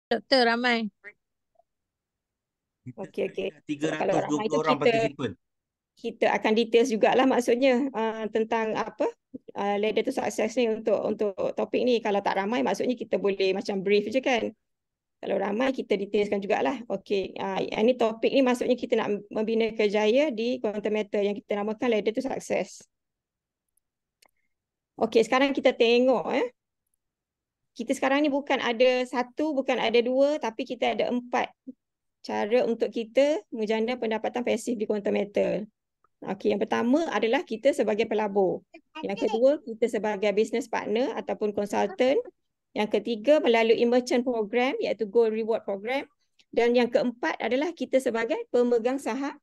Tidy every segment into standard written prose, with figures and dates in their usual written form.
Doktor ramai. Kita Okey, okey. ada So kalau ramai 320 tu orang participant. kita akan details jugalah maksudnya tentang apa ladder to success ni untuk topik ni. Kalau tak ramai maksudnya kita boleh macam brief je kan. Kalau ramai kita detailskan jugalah. Okey, ini topik ni maksudnya kita nak membina kerjaya di quantum matter yang kita namakan ladder to success. Okey, sekarang kita tengok kita sekarang ni bukan ada satu, bukan ada dua, tapi kita ada 4 cara untuk kita menjana pendapatan pasif di quantum matter. Okey, yang pertama adalah kita sebagai pelabur. Yang kedua, kita sebagai business partner ataupun consultant. Yang ketiga, melalui merchant program iaitu gold reward program. Dan yang keempat adalah kita sebagai pemegang saham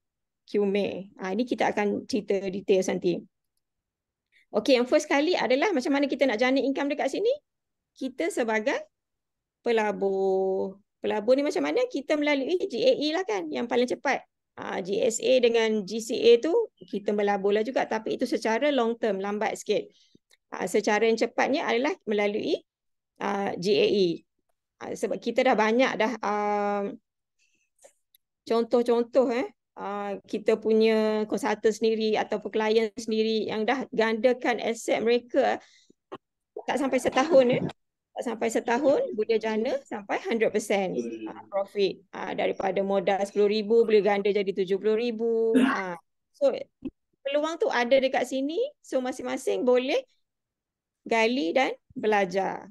QME. Ini kita akan cerita detail nanti. Okey, yang first kali adalah macam mana kita nak jana income dekat sini? Kita sebagai pelabur. Pelabur ni macam mana? Kita melalui GAE lah kan, yang paling cepat. GSA dengan GCA tu kita melabur lah juga, tapi itu secara long term, lambat sikit. Secara yang cepatnya adalah melalui GAE. Sebab kita dah banyak dah contoh-contoh kita punya konsultan sendiri ataupun klien sendiri yang dah gandakan aset mereka tak sampai setahun tak sampai setahun boleh jana sampai 100% profit. Daripada modal 10,000 boleh ganda jadi 70,000. So peluang tu ada dekat sini, so masing-masing boleh gali dan belajar.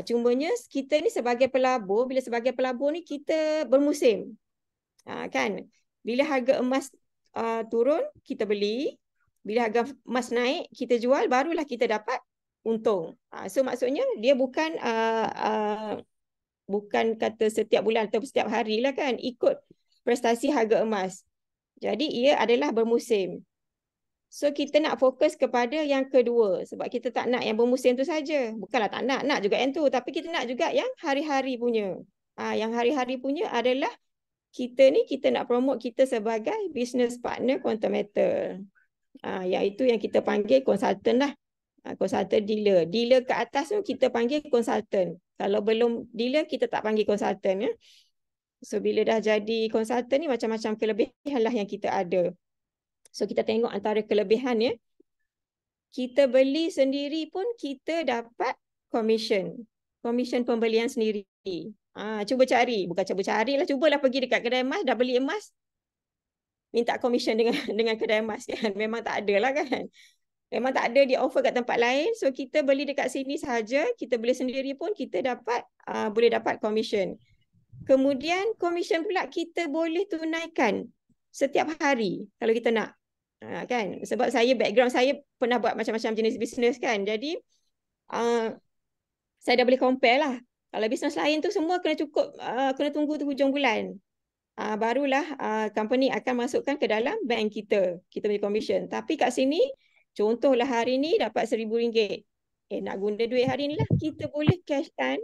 Cumanya kita ni sebagai pelabur, bila sebagai pelabur ni kita bermusim. Kan? Bila harga emas turun, kita beli. Bila harga emas naik, kita jual, barulah kita dapat untung. So maksudnya dia bukan bukan kata setiap bulan atau setiap hari lah kan, ikut prestasi harga emas. Jadi ia adalah bermusim. So kita nak fokus kepada yang kedua sebab kita tak nak yang bermusim tu saja. Bukanlah tak nak, nak juga yang tu, tapi kita nak juga yang hari-hari punya. Yang hari-hari punya adalah kita ni kita nak promote kita sebagai business partner quantum matter. Iaitu yang kita panggil consultant lah. Consultant dealer. Dealer ke atas tu kita panggil consultant. Kalau belum dealer kita tak panggil consultant ya. So bila dah jadi consultant ni macam-macam kelebihan lah yang kita ada. So kita tengok antara kelebihan ya. Kita beli sendiri pun kita dapat commission. Commission pembelian sendiri. Cuba cari, bukan cuba carilah, cubalah pergi dekat kedai emas, dah beli emas, minta commission dengan kedai emas kan. Memang tak ada lah kan. Memang tak ada dia offer kat tempat lain. So kita beli dekat sini sahaja, kita beli sendiri pun kita dapat boleh dapat commission. Kemudian commission pula kita boleh tunaikan setiap hari kalau kita nak. Kan? Sebab background saya pernah buat macam-macam jenis bisnes kan. Jadi saya dah boleh compare lah. Kalau bisnes lain tu semua kena tunggu tu hujung bulan. Barulah company akan masukkan ke dalam bank kita. Kita beli commission. Tapi kat sini contohlah hari ni dapat RM1,000. Nak guna duit hari ni lah. Kita boleh cashkan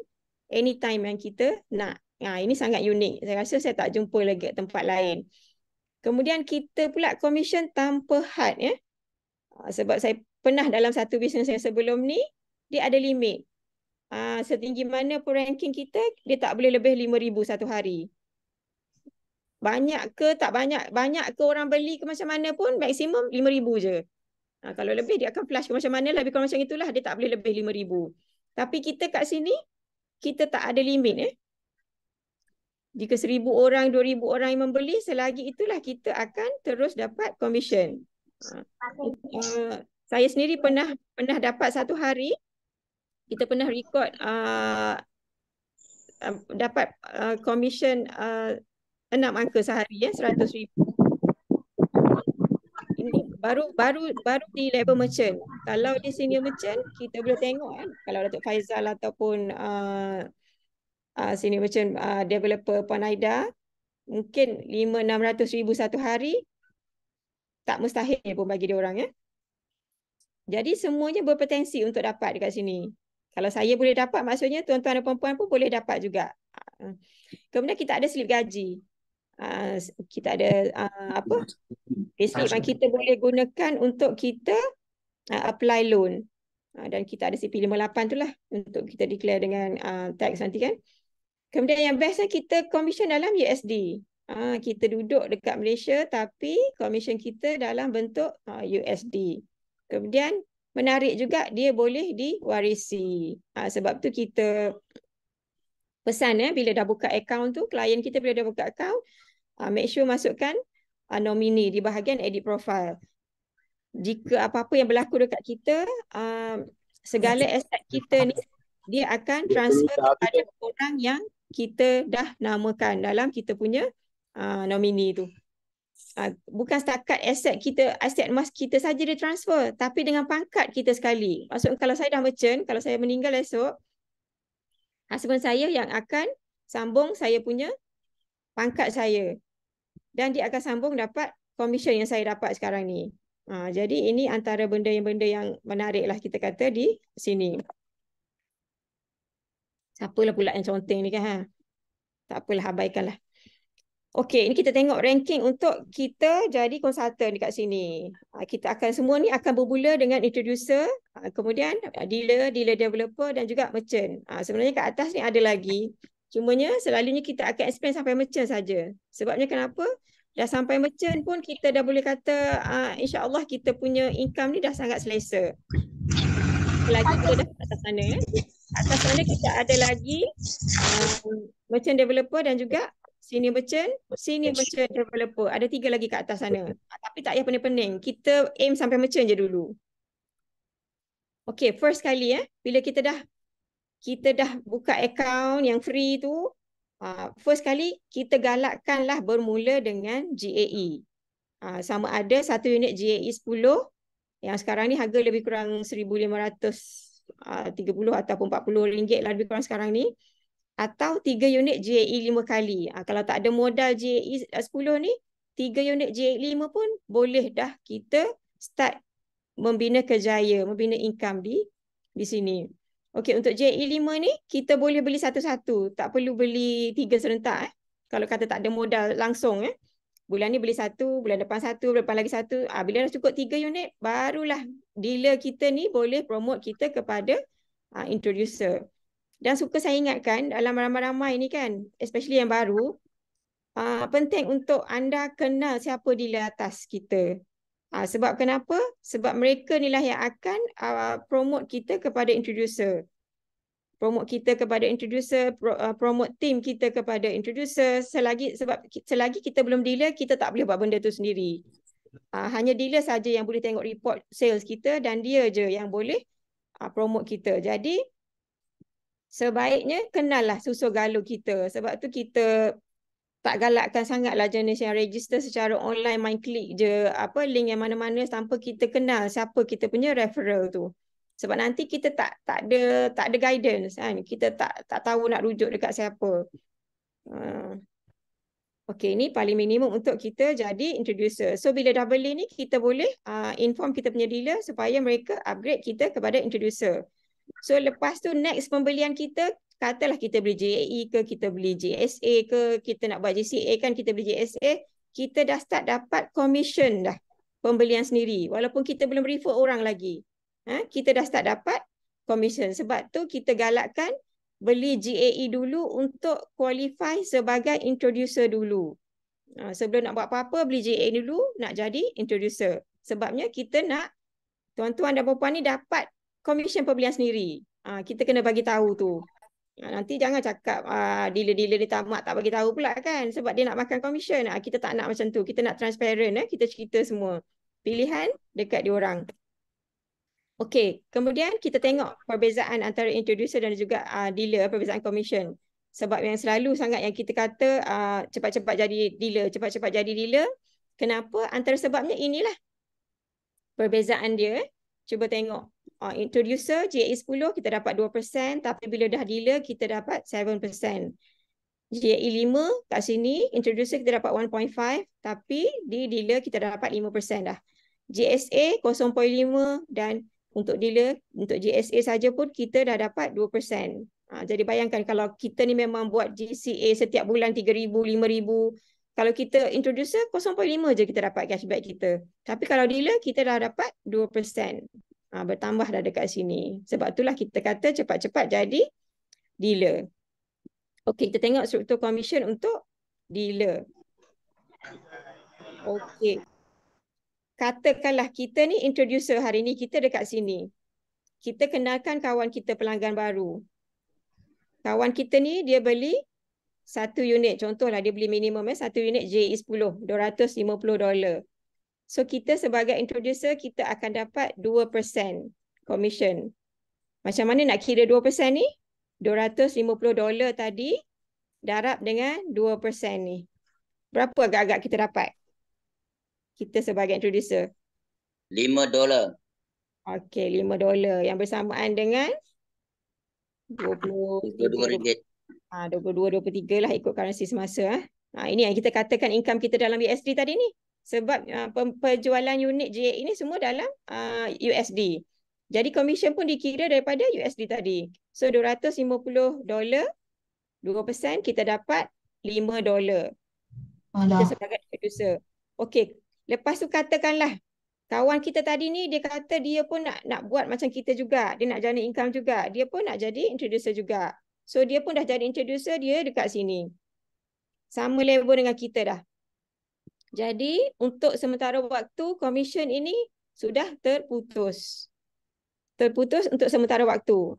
anytime yang kita nak. Ini sangat unik. Saya rasa saya tak jumpa lagi kat tempat lain. Kemudian kita pula commission tanpa had ya. Sebab saya pernah dalam satu bisnes yang sebelum ni, dia ada limit. Setinggi mana pun ranking kita, dia tak boleh lebih 5,000 satu hari. Banyak ke tak banyak, banyak ke orang beli ke macam mana pun, maksimum 5,000 je. Kalau lebih dia akan flash ke macam mana, lebih kurang macam itulah, dia tak boleh lebih 5,000. Tapi kita kat sini, kita tak ada limit. Jika 1,000 orang, 2,000 orang yang membeli, selagi itulah kita akan terus dapat commission. Saya sendiri pernah dapat satu hari, kita pernah record dapat commission 6 angka sehari ya, 100,000. Ini baru di level merchant. Kalau di senior merchant kita boleh tengok kalau Datuk Faizal ataupun senior merchant developer Puan Aida mungkin 500-600,000 satu hari, tak mustahil pun bagi dia orang ya. Jadi semuanya berpotensi untuk dapat dekat sini. Kalau saya boleh dapat, maksudnya tuan-tuan dan puan-puan pun boleh dapat juga. Kemudian kita ada slip gaji. Kita ada payslip yang kita boleh gunakan untuk kita apply loan. Dan kita ada CP58 tu lah untuk kita declare dengan tax nanti kan. Kemudian yang best kita commission dalam USD. Kita duduk dekat Malaysia tapi commission kita dalam bentuk USD. Kemudian menarik juga dia boleh diwarisi. Sebab tu kita pesan bila dah buka account tu, klien kita bila dah buka account, make sure masukkan nominee di bahagian edit profile. Jika apa-apa yang berlaku dekat kita, segala aset kita ni dia akan transfer kepada orang yang kita dah namakan dalam kita punya nominee tu. Bukan setakat aset kita, aset emas kita saja dia transfer, tapi dengan pangkat kita sekali. Maksudnya kalau saya dah merchant, kalau saya meninggal esok, husband saya yang akan sambung saya punya pangkat saya. Dan dia akan sambung dapat komisen yang saya dapat sekarang ni. Jadi ini antara benda yang menarik lah kita kata di sini. Siapalah pula yang conteng ni kan? Tak apalah, abaikanlah. Okey, ini kita tengok ranking untuk kita jadi konsultan dekat sini. Kita akan semua ni akan bermula dengan introducer, kemudian dealer, dealer developer dan juga merchant. Sebenarnya kat atas ni ada lagi. Cumanya selalunya kita akan explain sampai merchant saja. Sebabnya kenapa? Dah sampai merchant pun kita dah boleh kata insya-Allah kita punya income ni dah sangat selesa. Lagi kita dah atas sana ya. Atas sana kita ada lagi merchant developer dan juga senior merchant developer. Ada 3 lagi kat atas sana. Tapi tak payah pening-pening. Kita aim sampai merchant je dulu. Okay, first kali bila kita dah buka account yang free tu, first kali kita galakkanlah bermula dengan GAE. Sama ada 1 unit GAE 10 yang sekarang ni harga lebih kurang 1,530 ataupun RM40 lah lebih kurang sekarang ni. Atau 3 unit GAE 5 kali. Kalau tak ada modal GAE 10 ni, 3 unit GAE 5 pun boleh dah kita start membina kerjaya, membina income di sini. Okey, untuk GAE 5 ni, kita boleh beli satu-satu. Tak perlu beli 3 serentak. Kalau kata tak ada modal langsung. Bulan ni beli 1, bulan depan 1, bulan depan lagi 1. Bila dah cukup 3 unit, barulah dealer kita ni boleh promote kita kepada introducer. Dan suka saya ingatkan dalam ramai-ramai ni kan, especially yang baru, penting untuk anda kenal siapa dealer atas kita. Sebab kenapa? Sebab mereka ni lah yang akan promote kita kepada introducer. Promote kita kepada introducer, promote team kita kepada introducer. Selagi kita belum dealer, kita tak boleh buat benda tu sendiri. Hanya dealer saja yang boleh tengok report sales kita dan dia je yang boleh promote kita. Jadi, sebaiknya kenallah susu galuh kita. Sebab tu kita tak galakkan sangatlah jenis yang register secara online, main klik je link yang mana-mana tanpa kita kenal siapa kita punya referral tu. Sebab nanti kita tak ada guidance kan. Kita tak tahu nak rujuk dekat siapa. Okey, ni paling minimum untuk kita jadi introducer. So bila dah beli ni kita boleh inform kita punya dealer supaya mereka upgrade kita kepada introducer. So lepas tu next pembelian kita, katalah kita beli JAE ke, kita beli JSA ke, kita nak buat JCA kan, kita beli JSA, kita dah start dapat commission dah pembelian sendiri. Walaupun kita belum refer orang lagi. Kita dah start dapat commission. Sebab tu kita galakkan beli JAE dulu untuk qualify sebagai introducer dulu. Sebelum nak buat apa-apa, beli JAE dulu nak jadi introducer. Sebabnya kita nak tuan-tuan dan puan-puan ni dapat komisen pembelian sendiri. Kita kena bagi tahu tu. Nanti jangan cakap dealer-dealer ni tamak tak bagi tahu pula kan. Sebab dia nak makan komisen. Kita tak nak macam tu. Kita nak transparent. Kita cerita semua. Pilihan dekat diorang. Okey, kemudian kita tengok perbezaan antara introducer dan juga dealer, perbezaan komisen. Sebab yang selalu sangat yang kita kata cepat-cepat jadi dealer, cepat-cepat jadi dealer. Kenapa? Antara sebabnya inilah perbezaan dia. Cuba tengok. Introducer JAE 10 kita dapat 2%, tapi bila dah dealer kita dapat 7%. JAE 5 kat sini introducer kita dapat 1.5, tapi di dealer kita dapat 5% dah. JSA 0.5 dan untuk dealer, untuk JSA saja pun kita dah dapat 2%. Jadi bayangkan kalau kita ni memang buat JCA setiap bulan 3,000, 5,000, kalau kita introducer 0.5 je kita dapat cashback kita. Tapi kalau dealer kita dah dapat 2%. Bertambah dah dekat sini. Sebab itulah kita kata cepat-cepat jadi dealer. Okey, kita tengok struktur komisen untuk dealer. Okey. Katakanlah kita ni introducer hari ni, kita dekat sini. Kita kenalkan kawan kita pelanggan baru. Kawan kita ni dia beli satu unit. Contohlah dia beli minimum satu unit JE 10, $250. So kita sebagai introducer kita akan dapat 2% commission. Macam mana nak kira 2% ni? $250 tadi darab dengan 2% ni. Berapa agak-agak kita dapat? Kita sebagai introducer. $5. Okey, $5 yang bersamaan dengan 23 RM22. 22, 23 lah ikut currency semasa. Ini yang kita katakan income kita dalam USD tadi ni. Sebab penjualan unit JE ini semua dalam USD. Jadi commission pun dikira daripada USD tadi. So $250, 2% kita dapat $5. Kita sebagai producer. Okey, lepas tu katakanlah kawan kita tadi ni dia kata dia pun nak buat macam kita juga. Dia nak jana income juga. Dia pun nak jadi introducer juga. So dia pun dah jadi introducer, dia dekat sini. Sama level dengan kita dah. Jadi untuk sementara waktu commission ini sudah terputus. Terputus untuk sementara waktu.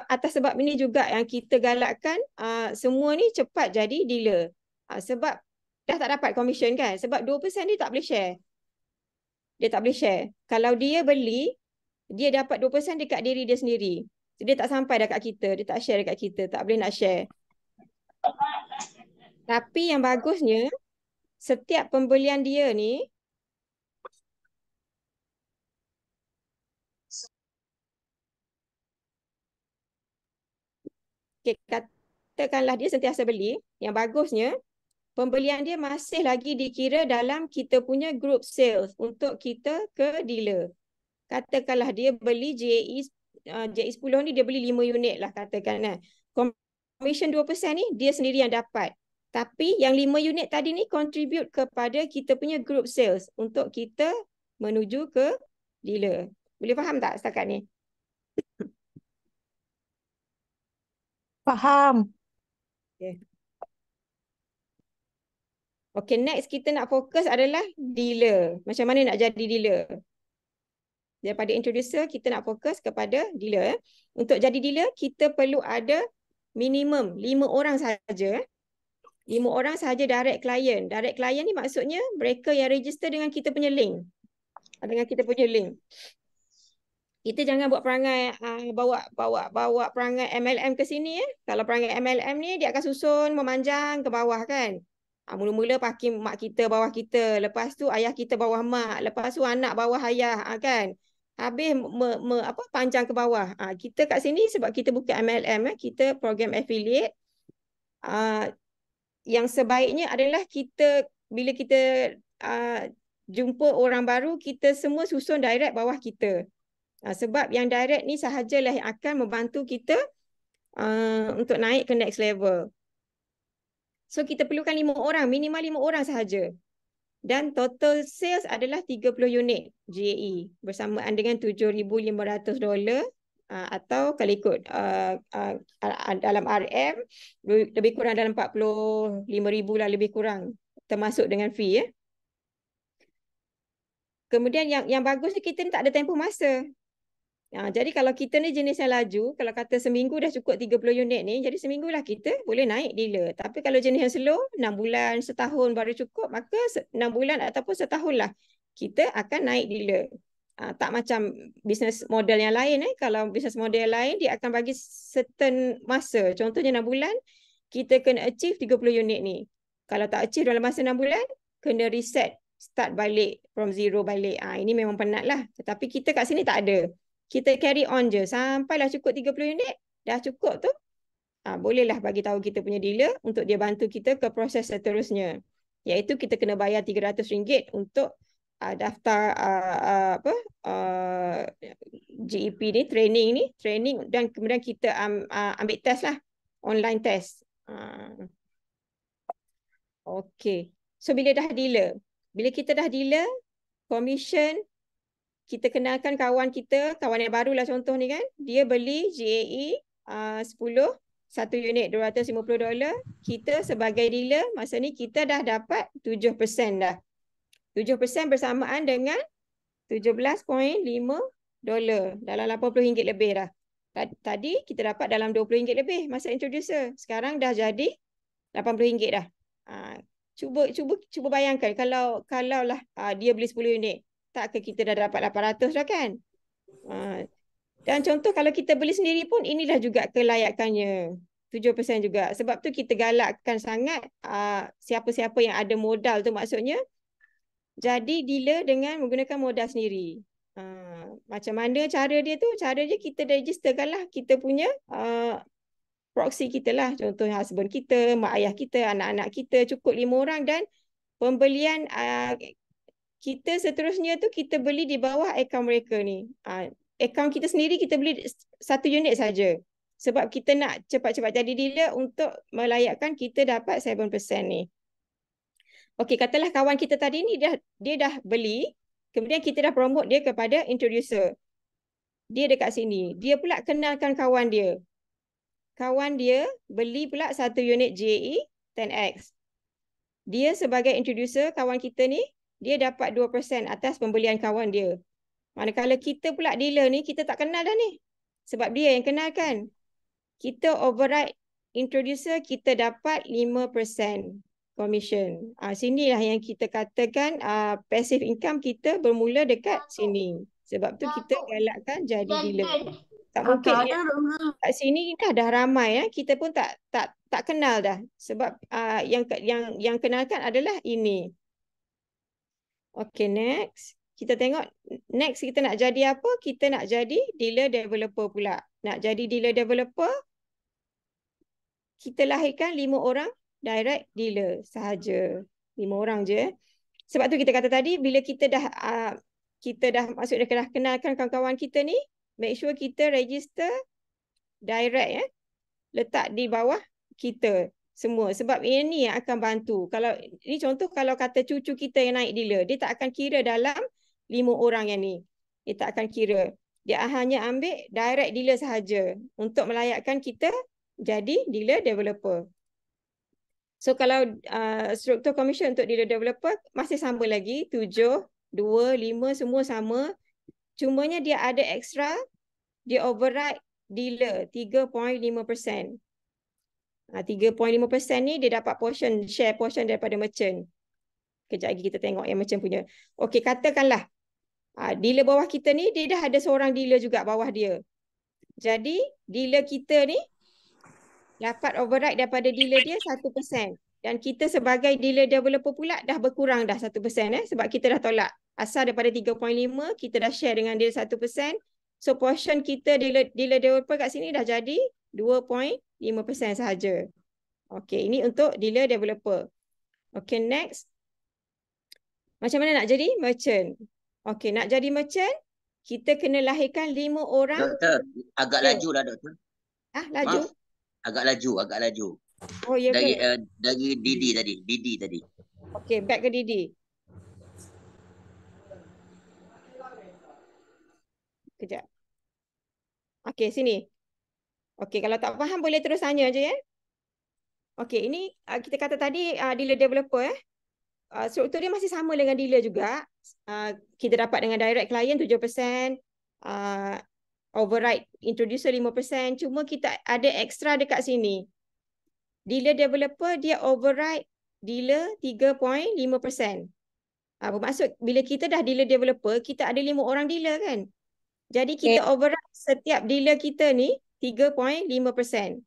Atas sebab ini juga yang kita galakkan semua ni cepat jadi dealer. Sebab dah tak dapat commission kan. Sebab 2% dia tak boleh share. Dia tak boleh share. Kalau dia beli, dia dapat 2% dekat diri dia sendiri. Dia tak sampai dekat kita. Dia tak share dekat kita. Tak boleh nak share. Tapi yang bagusnya, setiap pembelian dia ni, katakanlah dia sentiasa beli, yang bagusnya, pembelian dia masih lagi dikira dalam kita punya group sales untuk kita ke dealer. Katakanlah dia beli JE 10 ni, dia beli 5 unit lah katakan. Commission 2% ni dia sendiri yang dapat. Tapi yang 5 unit tadi ni contribute kepada kita punya group sales untuk kita menuju ke dealer. Boleh faham tak setakat ni? Faham. Okay. Okay, next kita nak fokus adalah dealer. Macam mana nak jadi dealer? Daripada introducer, kita nak fokus kepada dealer. Untuk jadi dealer, kita perlu ada minimum 5 orang sahaja. 5 orang sahaja direct client. Direct client ni maksudnya mereka yang register dengan kita punya link. Dengan kita punya link. Kita jangan buat perangai bawa perangai MLM ke sini. Kalau perangai MLM ni dia akan susun memanjang ke bawah kan. Mula-mula parking mak kita bawah kita, lepas tu ayah kita bawah mak, lepas tu anak bawah ayah kan. Habis panjang ke bawah. Kita kat sini sebab kita bukan MLM, kita program affiliate. Yang sebaiknya adalah kita bila kita jumpa orang baru, kita semua susun direct bawah kita. Sebab yang direct ni sahajalah yang akan membantu kita untuk naik ke next level. So kita perlukan 5 orang, minimal 5 orang sahaja. Dan total sales adalah 30 unit JE bersamaan dengan $7,500 atau kalau ikut dalam RM lebih kurang dalam 45,000 lah lebih kurang termasuk dengan fee . Kemudian yang bagus ni kita ni tak ada tempoh masa. Jadi kalau kita ni jenis yang laju, kalau kata seminggu dah cukup 30 unit ni, jadi seminggu lah kita boleh naik dealer. Tapi kalau jenis yang slow, 6 bulan, setahun baru cukup, maka 6 bulan ataupun setahun lah kita akan naik dealer. Tak macam business model yang lain. Kalau business model yang lain, dia akan bagi certain masa. Contohnya 6 bulan, kita kena achieve 30 unit ni. Kalau tak achieve dalam masa 6 bulan, kena reset, start balik, from zero balik. Ini memang penat lah. Tetapi kita kat sini tak ada. Kita carry on je. Sampailah cukup 30 unit, dah cukup tu, bolehlah bagi tahu kita punya dealer untuk dia bantu kita ke proses seterusnya. Iaitu kita kena bayar RM300 untuk daftar GEP ni, training dan kemudian kita ambil test lah, online test. Okay. So bila kita dah dealer, commission, kita kenalkan kawan kita, kawan yang baru lah contoh ni kan, dia beli JAE 10, satu unit $250, kita sebagai dealer masa ni kita dah dapat 7% dah. 7% bersamaan dengan $17.5 dalam RM80 lebih dah. Tadi kita dapat dalam RM20 lebih masa introducer. Sekarang dah jadi RM80 dah. Cuba bayangkan kalau lah dia beli 10 unit, tak ke kita dah dapat 800 dah kan? Dan contoh kalau kita beli sendiri pun inilah juga kelayakannya. 7% juga. Sebab tu kita galakkan sangat siapa-siapa yang ada modal tu, maksudnya jadi dealer dengan menggunakan modal sendiri. Macam mana cara dia tu? Cara dia kita registerkan lah kita punya proxy kita lah. Contoh husband kita, mak ayah kita, anak-anak kita, cukup 5 orang, dan pembelian kita seterusnya tu kita beli di bawah akaun mereka ni. Akaun kita sendiri kita beli 1 unit saja. Sebab kita nak cepat-cepat jadi dealer untuk melayakkan kita dapat 7% ni. Okey, katalah kawan kita tadi ni dia dah beli, kemudian kita dah promote dia kepada introducer. Dia dekat sini. Dia pula kenalkan kawan dia. Kawan dia beli pula 1 unit GAE 10X. Dia sebagai introducer, kawan kita ni, dia dapat 2% atas pembelian kawan dia. Manakala kita pula dealer ni, kita tak kenal dah ni. Sebab dia yang kenalkan. Kita override introducer, kita dapat 5% commission. Sinilah yang kita katakan passive income kita bermula dekat sini. Sebab tu kita galakkan jadi dealer. Tak mungkin yang kat sini dah ramai, kita pun tak kenal dah. Sebab yang kenalkan adalah ini. Okay, next. Kita tengok next kita nak jadi apa? Kita nak jadi dealer developer pula. Nak jadi dealer developer, kita lahirkan 5 orang direct dealer sahaja. 5 orang je. Sebab tu kita kata tadi, bila kita dah maksudnya dah kenalkan kawan-kawan kita ni, make sure kita register direct, letak di bawah kita semua. Sebab ini yang akan bantu. Kalau ni contoh, kalau kata cucu kita yang naik dealer, dia tak akan kira dalam 5 orang yang ni. Dia tak akan kira. Dia hanya ambil direct dealer sahaja untuk melayakkan kita jadi dealer developer. So kalau struktur commission untuk dealer developer masih sama lagi, 7, 2, 5 semua sama. Cumanya dia ada extra, dia override dealer 3.5%. 3.5% ni dia dapat share portion daripada merchant. Kejap lagi kita tengok yang merchant punya. Okey, katakanlah dealer bawah kita ni, dia dah ada seorang dealer juga bawah dia. Jadi dealer kita ni dapat override daripada dealer dia 1%. Dan kita sebagai dealer developer pula dah berkurang dah 1%. Sebab kita dah tolak. Asal daripada 3.5, kita dah share dengan dia 1%. So portion kita dealer developer kat sini dah jadi 2.5% sahaja. Okay, ini untuk dealer developer. Okay, next. Macam mana nak jadi merchant? Okay, nak jadi merchant, kita kena lahirkan 5 orang. Doktor, agak laju lah doktor. Laju? Maaf. Agak laju. Oh, ya ke? Dari Didi tadi. Okey, back ke Didi. Kejap. Okey, sini. Okey, kalau tak faham boleh terus tanya je, ya. Okey, ini kita kata tadi dealer developer, struktur dia masih sama dengan dealer juga. Kita dapat dengan direct client 7%, override introducer 5%, cuma kita ada extra dekat sini. Dealer developer dia override dealer 3.5%. Bermaksud bila kita dah dealer developer, kita ada 5 orang dealer kan. Jadi kita override setiap dealer kita ni 3.5%.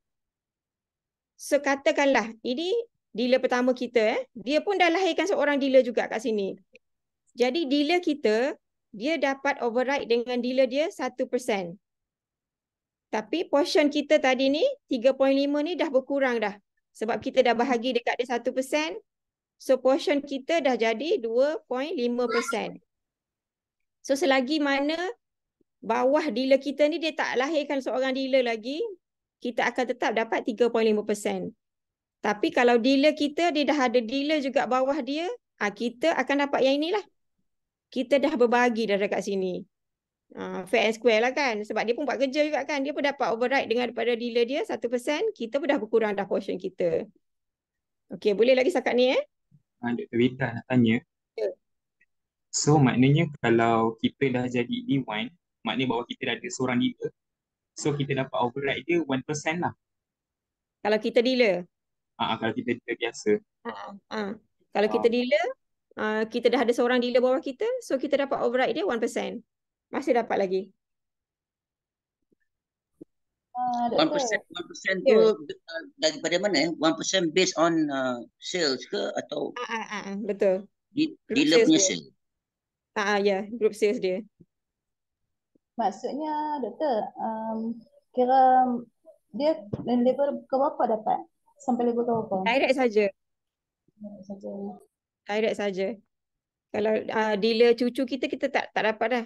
So katakanlah ini dealer pertama kita, dia pun dah lahirkan seorang dealer juga kat sini. Jadi dealer kita, dia dapat override dengan dealer dia 1%. Tapi portion kita tadi ni, 3.5 ni dah berkurang dah. Sebab kita dah bahagi dekat dia 1%. So portion kita dah jadi 2.5%. So selagi mana bawah dealer kita ni dia tak lahirkan seorang dealer lagi, kita akan tetap dapat 3.5%. Tapi kalau dealer kita dia dah ada dealer juga bawah dia, kita akan dapat yang inilah. Kita dah berbagi dah dekat sini. Fair and square lah kan. Sebab dia pun buat kerja juga kan. Dia pun dapat override dengan daripada dealer dia 1%. Kita pun dah berkurang dah portion kita. Okey, boleh lagi setakat ni Dr. Rita nak tanya. Ya. So maknanya kalau kita dah jadi D1, maknanya bahawa kita dah ada seorang dealer. So kita dapat override dia 1% lah. Kalau kita dealer. Kalau kita dealer biasa. Kalau kita dealer, kita dah ada seorang dealer bawah kita. So kita dapat override dia 1%. Masih dapat lagi. 1% tu Ya. daripada mana? 1% based on sales ke atau Betul. Group dealer sales punya dia. sales? Ya, group sales dia. Maksudnya doktor, kira dia level ke berapa dapat? Sampai level ke berapa? Direct saja. Saja. Direct saja. Kalau dealer cucu kita tak dapat dah.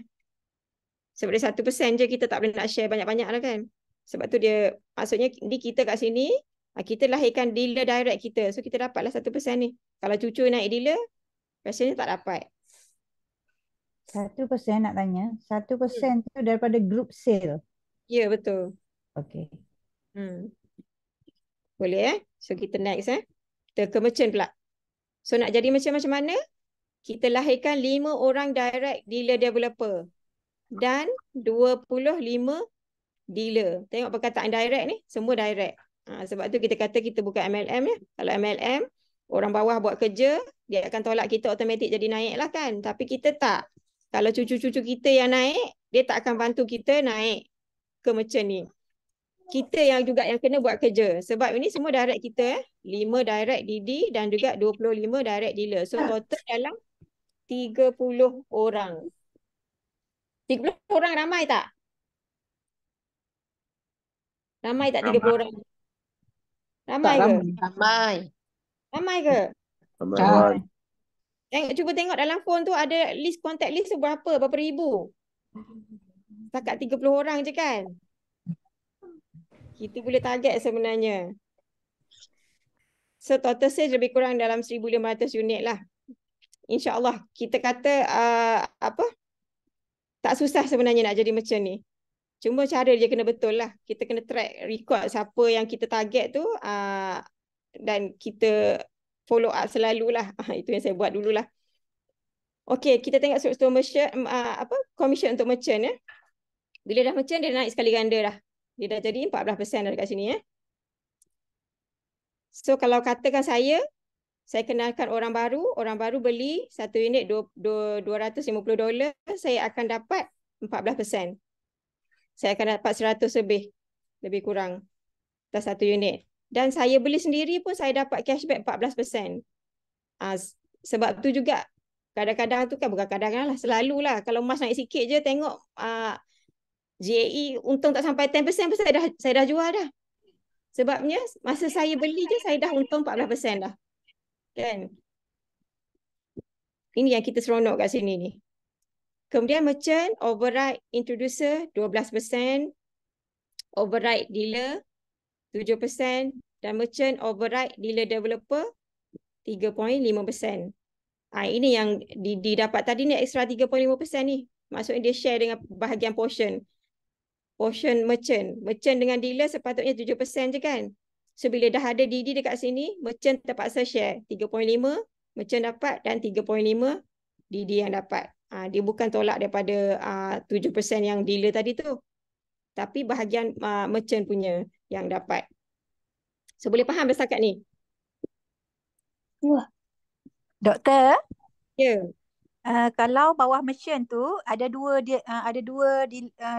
Sebab dia 1% je, kita tak boleh nak share banyak-banyak lah kan. Sebab tu dia, maksudnya di kita kat sini, kita lahirkan dealer direct kita. So kita dapatlah 1% ni. Kalau cucu naik dealer, rasanya tak dapat. 1% nak tanya. 1% tu daripada group sale. Ya, betul. Okey. Boleh So kita next Kita ke merchant pula. So nak jadi merchant macam mana? Kita lahirkan 5 orang direct dealer developer. Dan 25 dealer. Tengok perkataan direct ni, semua direct. Sebab tu kita kata kita bukan MLM ya. Kalau MLM, orang bawah buat kerja, dia akan tolak kita automatik jadi naik lah kan. Tapi kita tak. Kalau cucu-cucu kita yang naik, dia tak akan bantu kita naik ke merchant ni. Kita yang juga yang kena buat kerja. Sebab ini semua direct kita 5 direct DD dan juga 25 direct dealer. So total dalam 30 orang. 30 orang ramai tak? Ramai tak 30 orang? Ramai ke? Ramai. Ramai ke? Ramai. Cuba tengok dalam phone tu ada list contact list tu berapa ribu. Setakat 30 orang je kan? Kita boleh target sebenarnya. So total sales lebih kurang dalam 1,500 unit lah. InsyaAllah kita kata tak susah sebenarnya nak jadi macam ni. Cuma cara dia kena betul lah. Kita kena track record siapa yang kita target tu dan kita follow up selalulah. Itu yang saya buat dululah. Okey, kita tengok struktur merchant, commission untuk merchant ya. Bila dah merchant dia naik sekali ganda dah. Dia dah jadi 14% dah dekat sini ya. So kalau katakan saya kenalkan orang baru beli satu unit $250, saya akan dapat 14%. Saya akan dapat 100 lebih kurang atas satu unit. Dan saya beli sendiri pun saya dapat cashback 14%. Sebab tu juga kadang-kadang tu kan, bukan kadang-kadang lah, selalulah kalau emas naik sikit je tengok GAE untung tak sampai 10% pun saya dah jual dah. Sebabnya masa saya beli je saya dah untung 14% dah. Kan? Ini yang kita seronok kat sini ni. Kemudian merchant, override introducer 12%, override dealer 7%, dan merchant override dealer developer 3.5%. Ini yang didapat tadi ni extra 3.5% ni. Maksudnya dia share dengan bahagian portion. Portion merchant. Merchant dengan dealer sepatutnya 7% je kan. So bila dah ada DD dekat sini, merchant terpaksa share 3.5, merchant dapat dan 3.5 DD yang dapat. Dia bukan tolak daripada 7% yang dealer tadi tu. Tapi bahagian merchant punya yang dapat. So boleh faham setakat ni? Doktor, Ya. kalau bawah merchant tu ada dua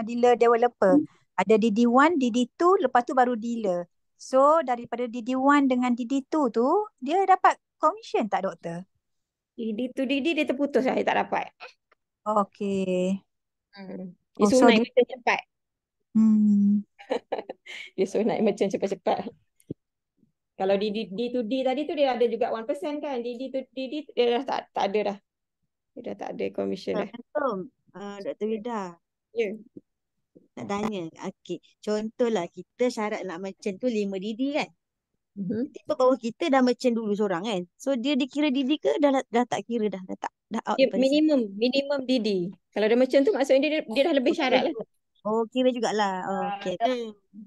dealer developer. Ada DD1, DD2, lepas tu baru dealer. So daripada DD1 dengan DD2 tu dia dapat commission tak doktor? DD tu DD dia terputus lah, dia tak dapat. Okey. Dia suruh naik merchant cepat. Dia suruh naik merchant cepat-cepat. Kalau D to D tadi tu dia ada juga 1% kan. D to D dia dah tak ada dah. Dia dah tak ada commission dah. Dr. Vida. Ya. Nak tanya. Okey. Contohlah kita syarat nak merchant tu 5 DD kan. Tiba bawah kita dah merchant dulu seorang kan. So dia dikira DD ke dah tak kira dah out Dia daripada minimum DD. Kalau dah merchant tu maksudnya dia dah lebih syarat lah. Oh, kira jugalah. Oh, okey.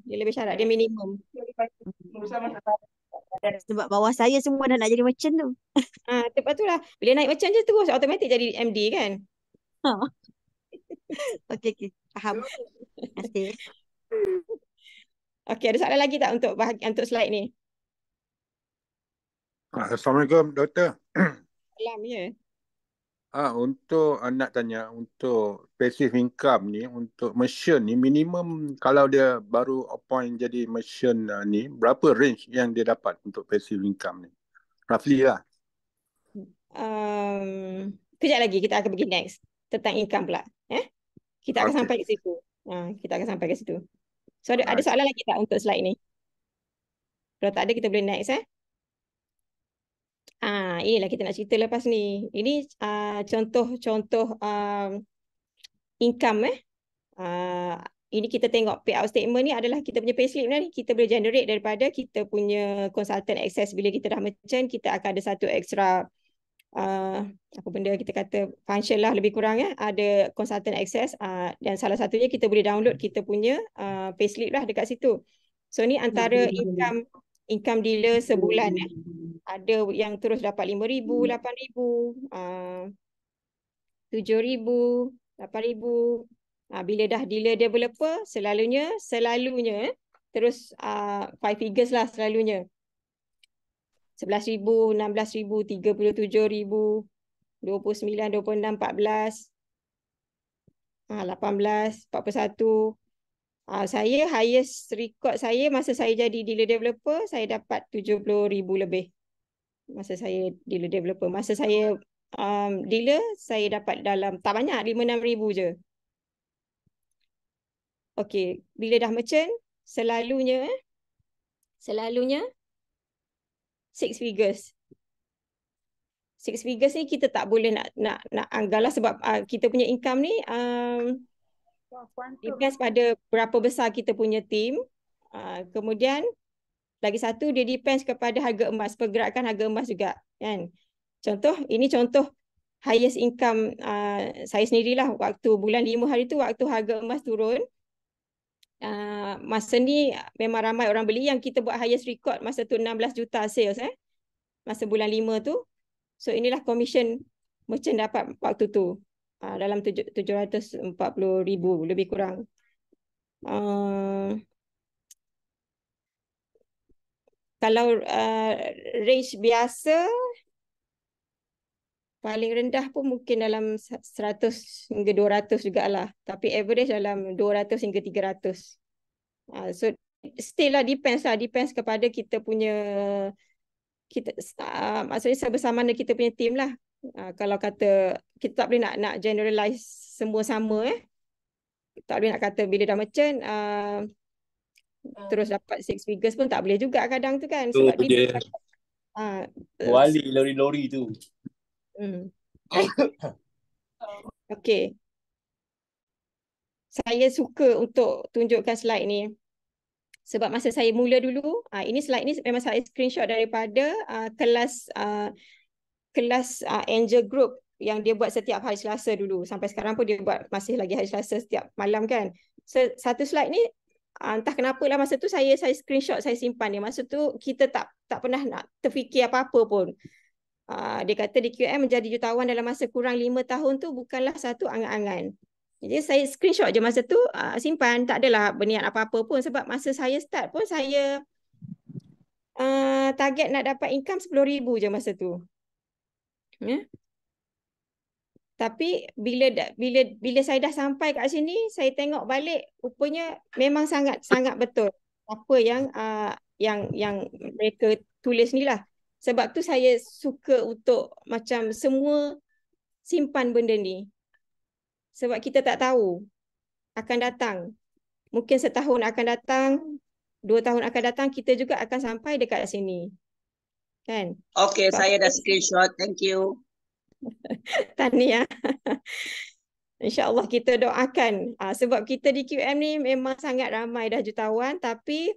Dia lebih syarat, dia minimum. Sebab bawah saya semua dah nak jadi merchant tu. Lepas tu lah, bila naik merchant je terus automatik jadi MD kan. Okey, okey. Faham. Terima kasih. Okey, ada soalan lagi tak untuk untuk slide ni? Assalamualaikum, Doktor. Salam, ya. Untuk nak tanya, untuk passive income ni, untuk merchant ni, minimum kalau dia baru appoint jadi merchant ni, berapa range yang dia dapat untuk passive income ni? Roughly lah. Kejap lagi kita akan pergi next tentang income pula. Kita akan Okey. sampai ke situ. Kita akan sampai ke situ. So ada soalan lagi tak untuk slide ni? Kalau tak ada kita boleh next. Inilah kita nak cerita lepas ni. Ini contoh-contoh income. Ini kita tengok payout statement ni adalah kita punya payslip ni. Kita boleh generate daripada kita punya consultant access. Bila kita dah merchant, kita akan ada satu extra apa benda kita kata function lah lebih kurang ada consultant access dan salah satunya kita boleh download kita punya payslip lah dekat situ. So ni antara income dealer sebulan ada yang terus dapat 5,000, 8,000, 7,000, 8,000. Bila dah dealer developer selalunya terus 5 figures lah selalunya. 11,000, 16,000, 37,000, 29, 26, 14, 18, 41. Saya highest record saya masa saya jadi dealer developer, saya dapat 70,000 lebih. Masa saya dealer developer. Masa saya dealer, saya dapat dalam, tak banyak, 5-6,000 je. Okey, bila dah merchant, selalunya 6 figures. 6 figures ni kita tak boleh nak anggar lah sebab kita punya income ni depends pada berapa besar kita punya team. Kemudian lagi satu dia depends kepada harga emas, pergerakan harga emas juga kan. Ini contoh highest income saya sendirilah waktu bulan 5 hari tu waktu harga emas turun. Masa ni memang ramai orang beli, yang kita buat highest record masa tu 16 juta sales masa bulan 5 tu. So inilah commission merchant dapat waktu tu dalam 740,000 lebih kurang. Kalau range biasa paling rendah pun mungkin dalam 100 hingga 200 jugalah. Tapi average dalam 200 hingga 300. So still lah depends kepada kita punya maksudnya sebersama mana kita punya team lah. Kalau kata kita tak boleh nak generalize semua sama tak boleh nak kata bila dah merchant terus dapat 6 figures pun tak boleh juga kadang tu kan. Sebab dia wali lori-lori tu. Okey. Saya suka untuk tunjukkan slide ni. Sebab masa saya mula dulu, ini slide ni memang saya screenshot daripada kelas Angel Group yang dia buat setiap hari Selasa dulu. Sampai sekarang pun dia buat masih lagi hari Selasa setiap malam kan. So, satu slide ni entah kenapa lah masa tu saya screenshot, saya simpan dia. Masa tu kita tak pernah nak terfikir apa-apa pun. Dia kata DQM menjadi jutawan dalam masa kurang 5 tahun tu bukanlah satu angan-angan. Jadi saya screenshot je masa tu, simpan, tak adalah berniat apa-apa pun sebab masa saya start pun saya target nak dapat income 10,000 je masa tu. Tapi bila saya dah sampai kat sini, saya tengok balik rupanya memang sangat betul apa yang mereka tulis ni lah. Sebab tu saya suka untuk macam semua simpan benda ni. Sebab kita tak tahu akan datang. Mungkin setahun akan datang, 2 tahun akan datang, kita juga akan sampai dekat sini. Kan? Okey, saya dah screenshot. Thank you. Tahniah. InsyaAllah kita doakan. Sebab kita di QM ni memang sangat ramai dah jutawan, tapi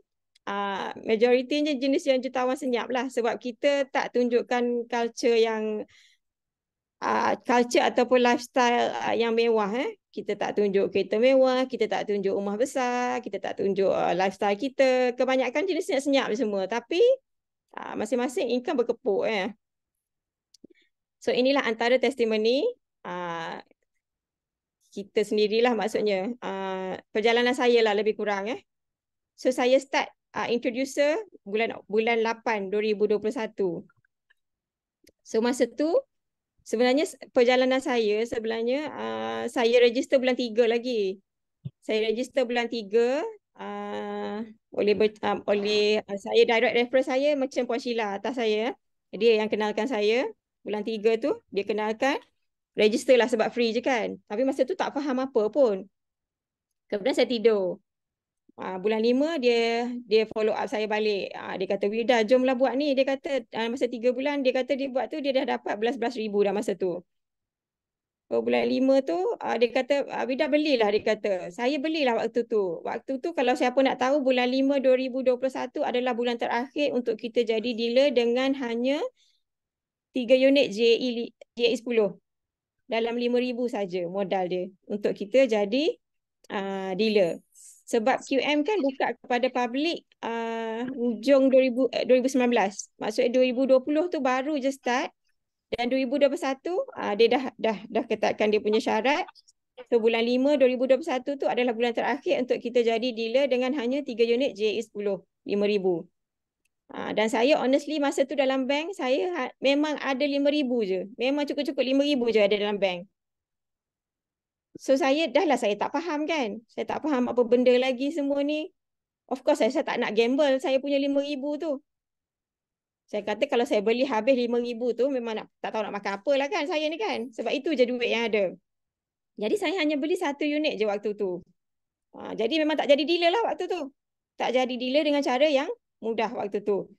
majoritinya jenis yang jutawan senyap lah. Sebab kita tak tunjukkan culture yang culture ataupun lifestyle yang mewah. Kita tak tunjuk kereta mewah, kita tak tunjuk rumah besar, kita tak tunjuk lifestyle kita. Kebanyakan jenis senyap-senyap semua. Tapi masing-masing income berkepuk. So inilah antara testimoni kita sendirilah maksudnya. Perjalanan saya lah lebih kurang. So saya start introducer bulan 8 2021. So masa tu sebenarnya perjalanan saya sebenarnya saya register bulan 3 lagi. Saya register bulan 3 oleh saya direct referral saya macam Puan Sheila atas saya. Dia yang kenalkan saya. Bulan 3 tu dia kenalkan, register lah sebab free je kan. Tapi masa tu tak faham apa pun. Kemudian saya tidur. Bulan 5 dia follow up saya balik. Dia kata, Wida jomlah buat ni. Dia kata masa 3 bulan dia kata dia buat tu dia dah dapat belas ribu dah masa tu. Bulan 5 tu dia kata Wida belilah, dia kata. Saya belilah waktu tu. Waktu tu kalau siapa nak tahu bulan 5 2021 adalah bulan terakhir untuk kita jadi dealer dengan hanya 3 unit JE 10 dalam 5,000 saja modal dia untuk kita jadi dealer. Sebab QM kan buka kepada public hujung 2019. Maksudnya 2020 tu baru je start dan 2021 dia dah ketatkan dia punya syarat. So bulan 5 2021 tu adalah bulan terakhir untuk kita jadi dealer dengan hanya 3 unit JE 10 5,000. Dan saya honestly masa tu dalam bank saya memang ada 5,000 je. Memang cukup-cukup 5,000 je ada dalam bank. So saya tak faham kan. Saya tak faham apa benda lagi semua ni. Of course saya tak nak gamble saya punya 5,000 tu. Saya kata kalau saya beli habis 5,000 tu memang tak tahu nak makan apa lah kan saya ni kan. Sebab itu je duit yang ada. Jadi saya hanya beli 1 unit je waktu tu. Jadi memang tak jadi dealer lah waktu tu. Tak jadi dealer dengan cara yang mudah waktu tu.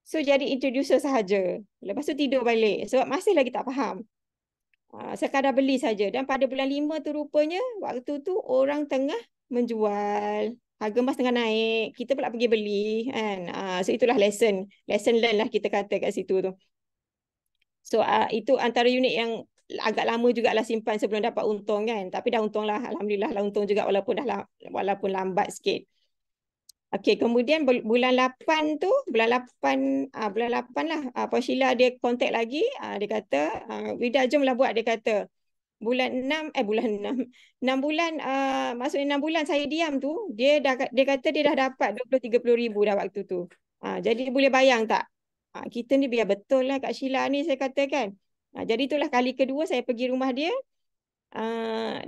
So jadi introducer sahaja. Lepas tu tidur balik. Sebab masih lagi tak faham. Sekadar beli saja. Dan pada bulan 5 tu rupanya waktu tu orang tengah menjual. Harga emas tengah naik. Kita pula pergi beli. Kan? So itulah lesson learn lah kita kata kat situ tu. So itu antara unit yang agak lama jugalah simpan sebelum dapat untung kan. Tapi dah untung lah. Alhamdulillah lah untung juga walaupun lambat sikit. Okey, kemudian bulan 8 tu, bulan 8 lah, Puan Sheila dia kontak lagi, dia kata, Wida jomlah buat, dia kata. Bulan 6 maksudnya 6 bulan saya diam tu, dia kata dia dah dapat 20-30 ribu dah waktu tu. Jadi boleh bayang tak? Kita ni biar betul lah Kak Sheila ni saya kata kan. Jadi itulah kali kedua saya pergi rumah dia.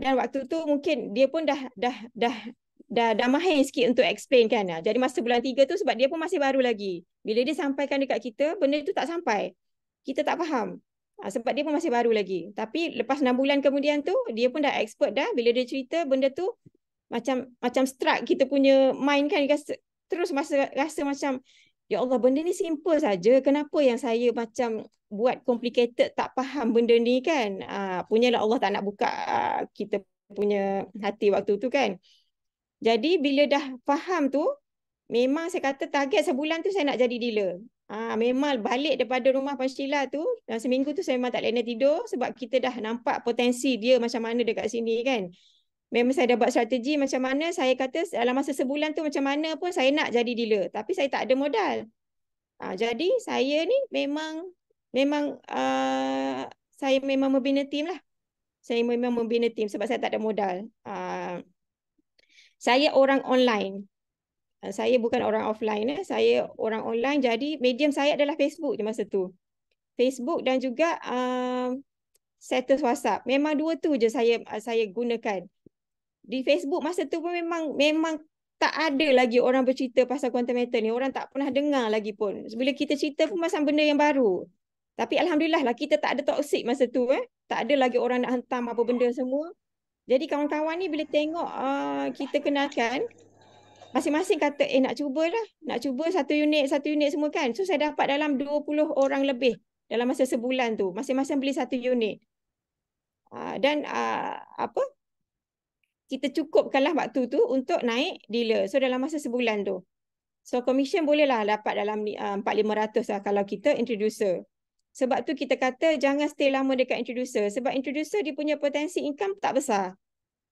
Dan waktu tu mungkin dia pun dah mahir sikit untuk explain kan. Jadi masa bulan 3 tu sebab dia pun masih baru lagi. Bila dia sampaikan dekat kita, benda tu tak sampai. Kita tak faham. Sebab dia pun masih baru lagi. Tapi lepas 6 bulan kemudian tu, dia pun dah expert dah. Bila dia cerita, benda tu macam strike kita punya mind kan. Terus rasa macam, ya Allah benda ni simple saja. Kenapa yang saya macam buat complicated, tak faham benda ni kan. Punyalah Allah tak nak buka kita punya hati waktu tu kan. Jadi bila dah faham tu, memang saya kata target sebulan tu saya nak jadi dealer. Memang balik daripada rumah Puan Sheila tu, dan seminggu tu saya memang tak lena tidur sebab kita dah nampak potensi dia macam mana dekat sini kan. Memang saya dah buat strategi macam mana, saya kata dalam masa sebulan tu macam mana pun saya nak jadi dealer. Tapi saya tak ada modal. Jadi saya ni memang saya memang membina tim lah. Saya memang membina tim sebab saya tak ada modal. Saya orang online. Saya bukan orang offline. Saya orang online. Jadi medium saya adalah Facebook je masa tu. Facebook dan juga status WhatsApp. Memang dua tu je saya gunakan. Di Facebook masa tu pun memang tak ada lagi orang bercerita pasal quantum metal ni. Orang tak pernah dengar lagi pun. Bila kita cerita pun macam benda yang baru. Tapi alhamdulillah lah kita tak ada toxic masa tu. Tak ada lagi orang nak hentam apa benda semua. Jadi kawan-kawan ni bila tengok kita kenalkan, masing-masing kata, nak cubalah. Nak cuba satu unit semua kan. So saya dapat dalam 20 orang lebih dalam masa sebulan tu. Masing-masing beli satu unit. Dan kita cukupkanlah waktu tu untuk naik dealer. So dalam masa sebulan tu. So commission bolehlah dapat dalam 400-500 lah kalau kita introducer. Sebab tu kita kata jangan stay lama dekat introducer. Sebab introducer dia punya potensi income tak besar.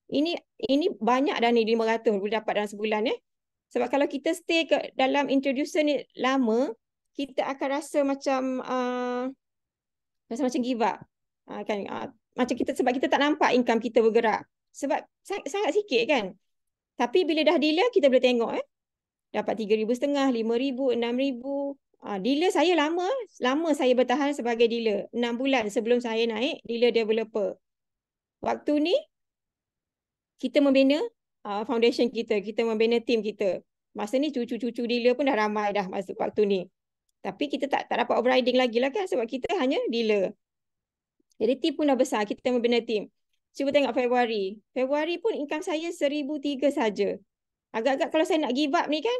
Ini banyak dah ni 500 boleh dapat dalam sebulan ya. Sebab kalau kita stay ke dalam introducer ni lama, kita akan rasa macam give up. Macam kita sebab kita tak nampak income kita bergerak. Sebab sangat sikit kan. Tapi bila dah dealer kita boleh tengok dapat 3,500, 5,000, 6,000. Dealer saya lama saya bertahan sebagai dealer. 6 bulan sebelum saya naik dealer developer. Waktu ni kita membina foundation kita membina team kita. Masa ni cucu-cucu dealer pun dah ramai dah masuk waktu ni. Tapi kita tak dapat overriding lagi lah kan sebab kita hanya dealer. Jadi team pun dah besar, kita membina team. Cuba tengok Februari. Februari pun income saya 1,003 saja. Agak-agak kalau saya nak give up ni kan,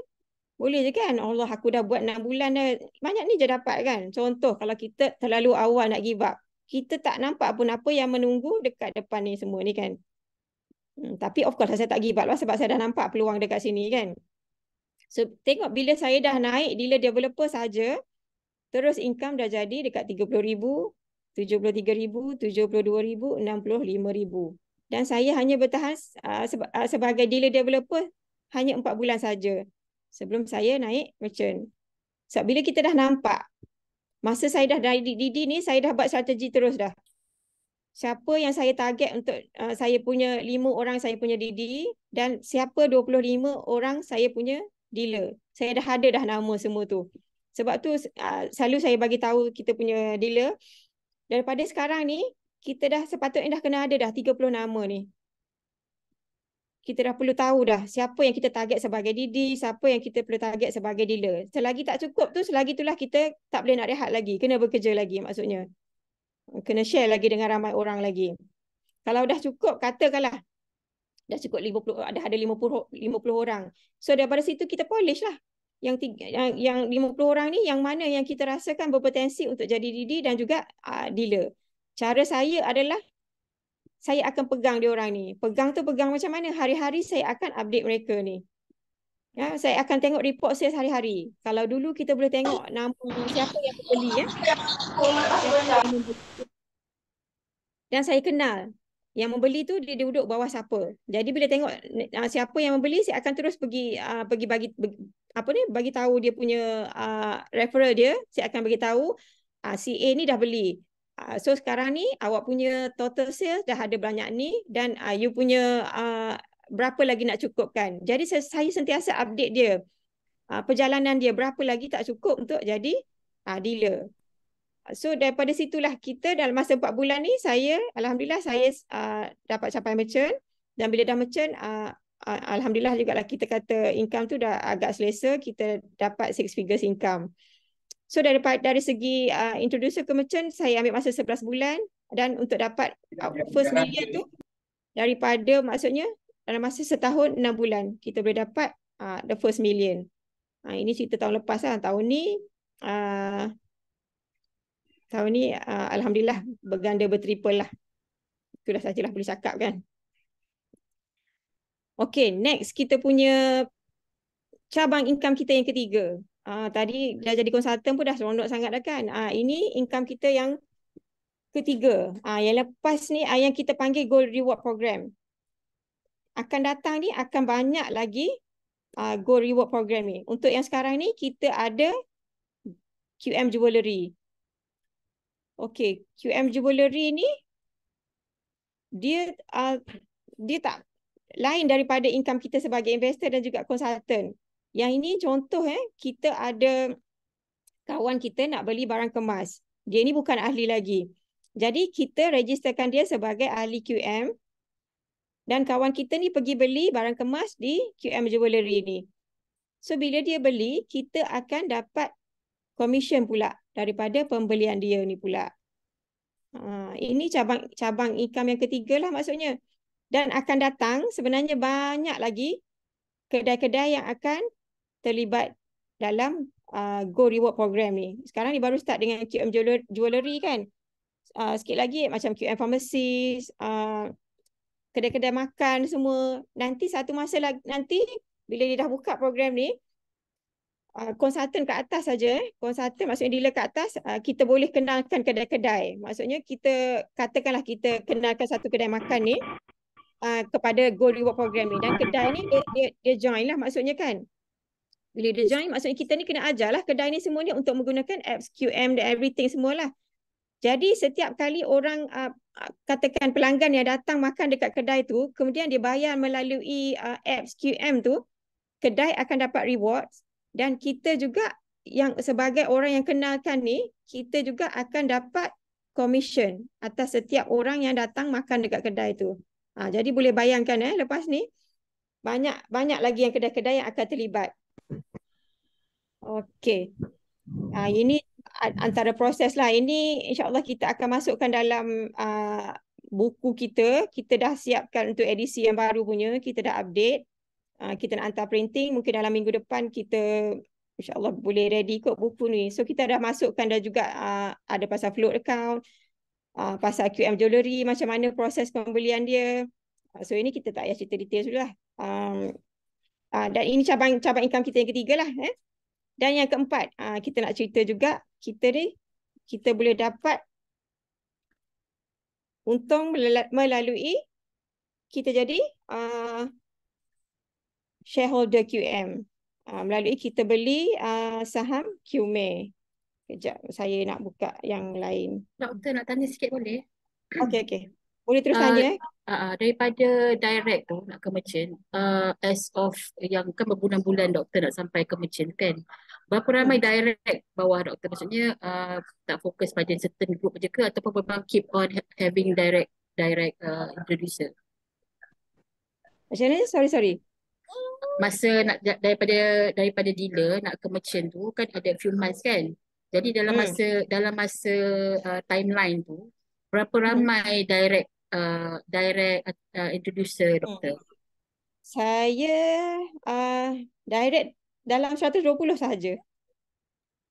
boleh je kan? Allah, aku dah buat 6 bulan dah. Banyak ni je dapat kan? Contoh kalau kita terlalu awal nak give up. Kita tak nampak pun apa yang menunggu dekat depan ni semua ni kan. Tapi of course saya tak give up lah sebab saya dah nampak peluang dekat sini kan. So tengok bila saya dah naik dealer developer saja, terus income dah jadi dekat 30,000, 73,000, 72,000, 65,000. Dan saya hanya bertahan sebagai dealer developer hanya 4 bulan saja sebelum saya naik merchant. Sebab bila kita dah nampak, masa saya dah dari DD ni, saya dah buat strategi terus dah. Siapa yang saya target untuk saya punya 5 orang saya punya DD dan siapa 25 orang saya punya dealer. Saya dah ada dah nama semua tu. Sebab tu selalu saya bagi tahu kita punya dealer, daripada sekarang ni, kita dah sepatutnya dah kena ada dah 30 nama ni. Kita dah perlu tahu dah siapa yang kita target sebagai DD, siapa yang kita perlu target sebagai dealer. Selagi tak cukup tu, selagi itulah kita tak boleh nak rehat lagi. Kena bekerja lagi maksudnya. Kena share lagi dengan ramai orang lagi. Kalau dah cukup, katakanlah dah cukup 50, dah ada 50 orang. So daripada situ kita polish lah. Yang 50 orang ni yang mana yang kita rasakan berpotensi untuk jadi DD dan juga dealer. Cara saya adalah saya akan pegang dia orang ni. Pegang macam mana? Hari-hari saya akan update mereka ni. Ya, saya akan tengok report sales hari-hari. Kalau dulu kita boleh tengok nama siapa yang membeli ya. Dan saya kenal yang membeli tu dia duduk bawah siapa. Jadi bila tengok siapa yang membeli, saya akan terus pergi bagi tahu dia punya referral dia. Saya akan bagi tahu si A ni dah beli. So sekarang ni awak punya total sales dah ada banyak ni dan you punya berapa lagi nak cukupkan. Jadi saya sentiasa update dia. Perjalanan dia berapa lagi tak cukup untuk jadi dealer. So daripada situlah kita dalam masa 4 bulan ni alhamdulillah saya dapat capai merchant dan bila dah merchant alhamdulillah jugalah kita kata income tu dah agak selesa, kita dapat 6 figures income. So dari segi introducer ke merchant saya ambil masa 11 bulan dan untuk dapat first million tu daripada maksudnya dalam masa setahun 6 bulan kita boleh dapat the first million. Ini cerita tahun lepas lah. Tahun ni alhamdulillah berganda bertriple lah. Itulah sajalah boleh cakap kan. Okay, next kita punya cabang income kita yang ketiga. Tadi dah jadi konsultan pun dah seronok sangat dah kan. Ini income kita yang ketiga. Yang lepas ni yang kita panggil Gold Reward Program. Akan datang ni akan banyak lagi Gold Reward Program ni. Untuk yang sekarang ni kita ada QM Jewellery. Okay, QM Jewellery ni dia tak lain daripada income kita sebagai investor dan juga konsultan. Yang ini contoh kita ada kawan kita nak beli barang kemas. Dia ni bukan ahli lagi. Jadi kita registerkan dia sebagai ahli QM dan kawan kita ni pergi beli barang kemas di QM Jewellery ni. So bila dia beli, kita akan dapat commission pula daripada pembelian dia ni pula. Ini cabang income yang ketiga lah maksudnya. Dan akan datang sebenarnya banyak lagi kedai-kedai yang akan terlibat dalam Gold Reward Program ni. Sekarang ni baru start dengan QM Jewellery kan. Sikit lagi macam QM Pharmacies, kedai-kedai makan semua. Nanti satu masa lagi, nanti bila dia dah buka program ni, konsultan ke atas saja, konsultan maksudnya dealer ke atas, kita boleh kenalkan kedai-kedai. Maksudnya kita katakanlah kita kenalkan satu kedai makan ni kepada Gold Reward program ni, dan kedai ni dia join lah maksudnya kan. Bila dia join, maksudnya kita ni kena ajarlah kedai ni semuanya untuk menggunakan apps QM dan everything semualah. Jadi setiap kali orang katakan pelanggan yang datang makan dekat kedai tu, kemudian dia bayar melalui apps QM tu, kedai akan dapat rewards, dan kita juga yang sebagai orang yang kenalkan ni, kita juga akan dapat commission atas setiap orang yang datang makan dekat kedai tu. Jadi boleh bayangkan lepas ni banyak lagi yang kedai-kedai yang akan terlibat. Okey. Ini antara proses lah. Ini insya-Allah kita akan masukkan dalam buku kita. Kita dah siapkan untuk edisi yang baru punya. Kita dah update. Kita nak hantar printing. Mungkin dalam minggu depan kita insya-Allah boleh ready kot buku ni. So kita dah masukkan dah juga ada pasal float account, pasal QM jewellery, macam mana proses pembelian dia. So ini kita tak payah cerita detail sudah. Dan ini cabang income kita yang ketiga lah. Dan yang keempat, kita nak cerita juga, kita boleh dapat untung melalui kita jadi shareholder QM. Melalui kita beli saham QME. Kejap, saya nak buka yang lain. Doktor nak tanya sikit boleh? Okey. Boleh terus tanya. Daripada direct tu nak ke merchant, as of yang kan berbulan-bulan doktor nak sampai ke merchant kan, berapa ramai direct bawah doktor? Maksudnya tak fokus pada certain group je ke, ataupun memang keep on having direct introducer? Macam mana? Sorry. Masa nak daripada dealer nak ke merchant tu kan ada few months kan. Jadi dalam masa timeline tu berapa ramai direct introducer doktor? Saya direct dalam 120 sahaja.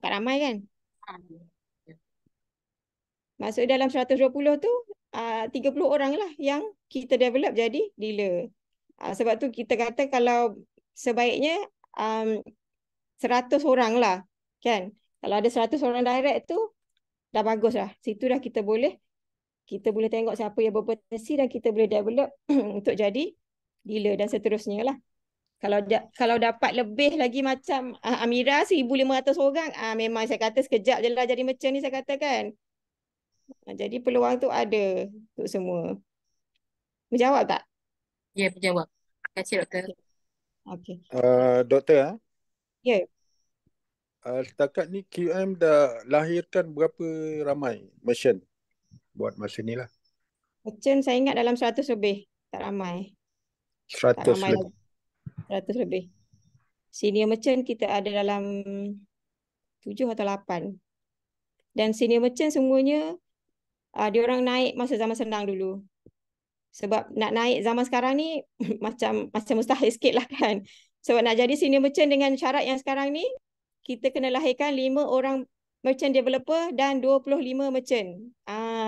Tak ramai kan? Maksudnya dalam 120 tu 30 orang lah yang kita develop jadi dealer. Sebab tu kita kata kalau sebaiknya 100 orang lah kan. Kalau ada 100 orang direct tu dah bagus lah. Situ dah kita boleh tengok siapa yang berpotensi dan kita boleh develop untuk jadi dealer dan seterusnya lah. Kalau dapat lebih lagi macam Amira 1,500 orang, memang saya kata sekejap je lah jadi merchant ni, saya katakan. Jadi peluang tu ada untuk semua. Menjawab tak? Ya, menjawab. Terima kasih doktor. Okey. Doktor, ya. Setakat ni QM dah lahirkan berapa ramai merchant buat masa ni lah? Merchant saya ingat dalam 100 lebih. Tak ramai. 100 lebih. 100 lebih. Senior merchant kita ada dalam 7 atau 8. Dan senior merchant semuanya diorang naik masa zaman senang dulu. Sebab nak naik zaman sekarang ni macam mustahil sikit lah kan. Sebab nak jadi senior merchant dengan syarat yang sekarang ni, kita kena lahirkan 5 orang merchant developer dan 25 merchant.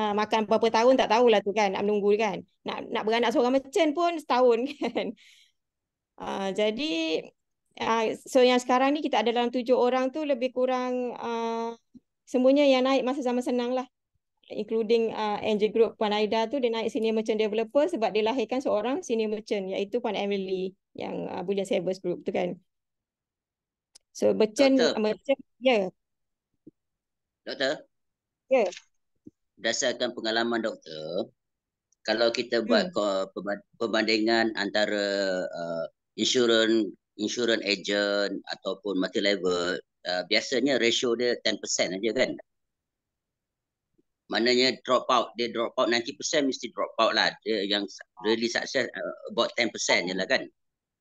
Makan berapa tahun tak tahulah tu kan, nak menunggu kan. Nak beranak seorang merchant pun setahun kan. Jadi so yang sekarang ni kita ada dalam 7 orang tu lebih kurang semuanya yang naik masa zaman senang lah. Including Angel Group Puan Aida tu, dia naik senior merchant developer sebab dia lahirkan seorang senior merchant, iaitu Puan Emily yang Bullion Savers Group tu kan. So merchant ya. Doktor? Ya. Berdasarkan pengalaman doktor, kalau kita buat perbandingan antara insurance agent ataupun multi level, biasanya ratio dia 10% aja kan. Maknanya drop out 90% mesti drop out lah. Dia yang really success about 10% je lah kan.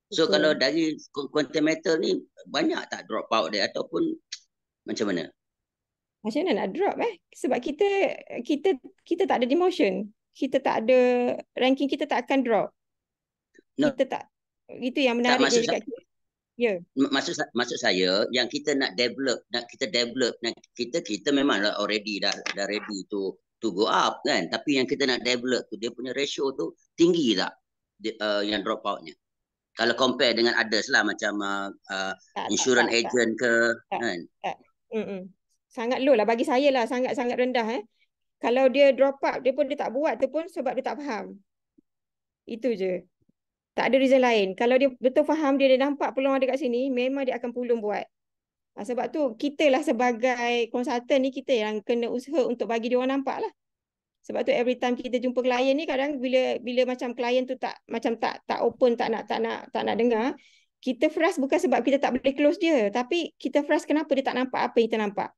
So Betul. kalau dari quantum metal ni banyak tak drop out dia ataupun macam mana? Macam mana nak drop sebab kita tak ada demotion. Kita tak ada ranking, kita tak akan drop. No. Kita tak, itu yang menarik dia dekat kita. Ya. Maksud saya yang kita nak develop, kita memanglah already dah ready to go up kan, tapi yang kita nak develop tu dia punya ratio tu tinggi tak yang drop outnya? Kalau compare dengan others lah macam Tak. insurance agent ke Tak. kan. Tak. Sangat low lah bagi saya lah, sangat-sangat rendah Kalau dia drop out, dia tak buat tu pun sebab dia tak faham. Itu je. Tak ada reason lain. Kalau dia betul faham, dia nampak peluang ada kat sini, memang dia akan pulung buat. Sebab tu kita lah sebagai konsultan ni, kita yang kena usaha untuk bagi dia orang nampak lah. Sebab tu every time kita jumpa klien ni, kadang bila macam klien tu tak open, tak nak dengar, kita frust bukan sebab kita tak boleh close dia, tapi kita frust kenapa dia tak nampak apa yang kita nampak.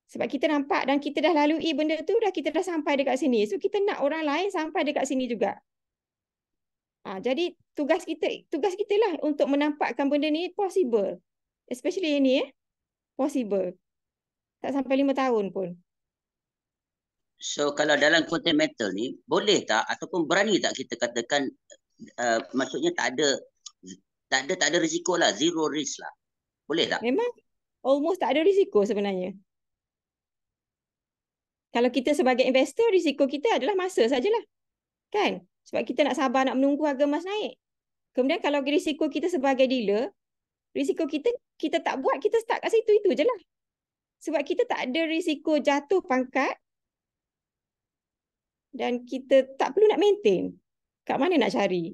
Sebab kita nampak dan kita dah lalui benda tu, kita dah sampai dekat sini. So kita nak orang lain sampai dekat sini juga. Jadi tugas kita lah untuk menampakkan benda ni possible. Especially ini possible. Tak sampai 5 tahun pun. So kalau dalam konten metal ni, boleh tak ataupun berani tak kita katakan maksudnya tak ada risiko lah, zero risk lah. Boleh tak? Memang almost tak ada risiko sebenarnya. Kalau kita sebagai investor, risiko kita adalah masa sajalah. Kan? Sebab kita nak sabar, nak menunggu harga emas naik. Kemudian kalau risiko kita sebagai dealer, risiko kita tak buat, kita start kat situ, itu je lah. Sebab kita tak ada risiko jatuh pangkat dan kita tak perlu nak maintain. Kat mana nak cari?